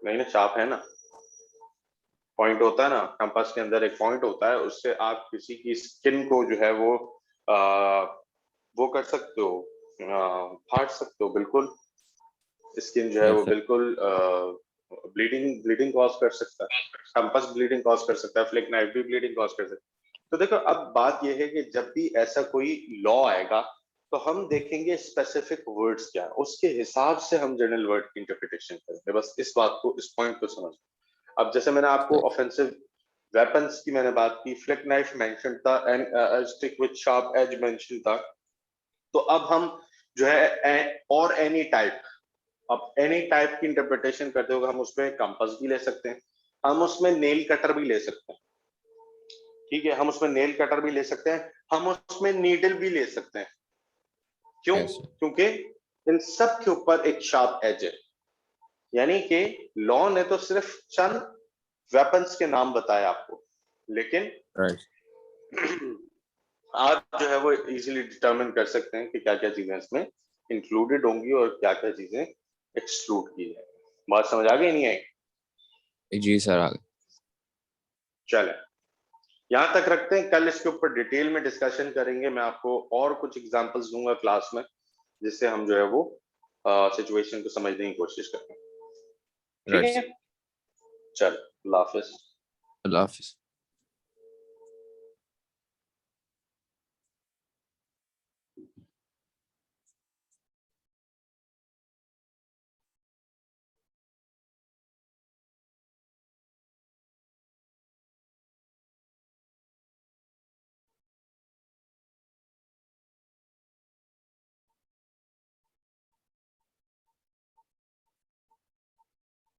नहीं ना, चाप है ना, पॉइंट होता है ना, कंपास के अंदर एक पॉइंट होता है, उससे आप किसी की स्किन को जो है आ, वो कर सकते हो, फाड़ सकते हो बिल्कुल। स्किन जो है यस वो सर, बिल्कुल ब्लीडिंग ब्लीडिंग कॉज कर सकता है। कंपास ब्लीडिंग कॉज कर सकता है, फ्लिक नाइफ भी ब्लीडिंग कॉज कर सकता है। तो देखो अब बात यह है कि जब भी ऐसा कोई लॉ आएगा तो हम देखेंगे स्पेसिफिक वर्ड्स क्या है, उसके हिसाब से हम जनरल वर्ड की इंटरप्रिटेशन करेंगे। बस इस बात को, इस पॉइंट को समझ। अब जैसे मैंने आपको सर ऑफेंसिव वेपन्स की मैंने बात की, फ्लिक नाइफ मेंशन था and stick with sharp edge mention था। तो अब हम जो है और एनी टाइप, अब एनी टाइप की इंटरप्रिटेशन करते हुए हम उसमें कंपास भी ले सकते हैं, हम उसमें नेल कटर भी ले सकते हैं। ठीक है, हम उसमें नेल कटर भी ले सकते हैं, हम उसमें नीडल भी ले सकते हैं। क्यों? यस सर, क्योंकि इन सब के ऊपर एक शार्प एज है। यानी कि लॉ ने तो सिर्फ चंद वेपन्स के नाम बताए आपको, लेकिन राइट। आप जो है वो इजीली डिटरमिन कर सकते हैं कि क्या क्या चीजें इसमें इंक्लूडेड होंगी और क्या क्या चीजें एक्सक्लूड की जाएंगी। बात समझ आ गई नहीं आई? जी सर, आगे। चले, यहां तक रखते हैं, कल इसके ऊपर डिटेल में डिस्कशन करेंगे। मैं आपको और कुछ एग्जांपल्स दूंगा क्लास में, जिससे हम जो है वो सिचुएशन को समझने की कोशिश करें। ठीक राइट है, सर, चल, अल्लाह हाफिज। अल्लाह हाफिज।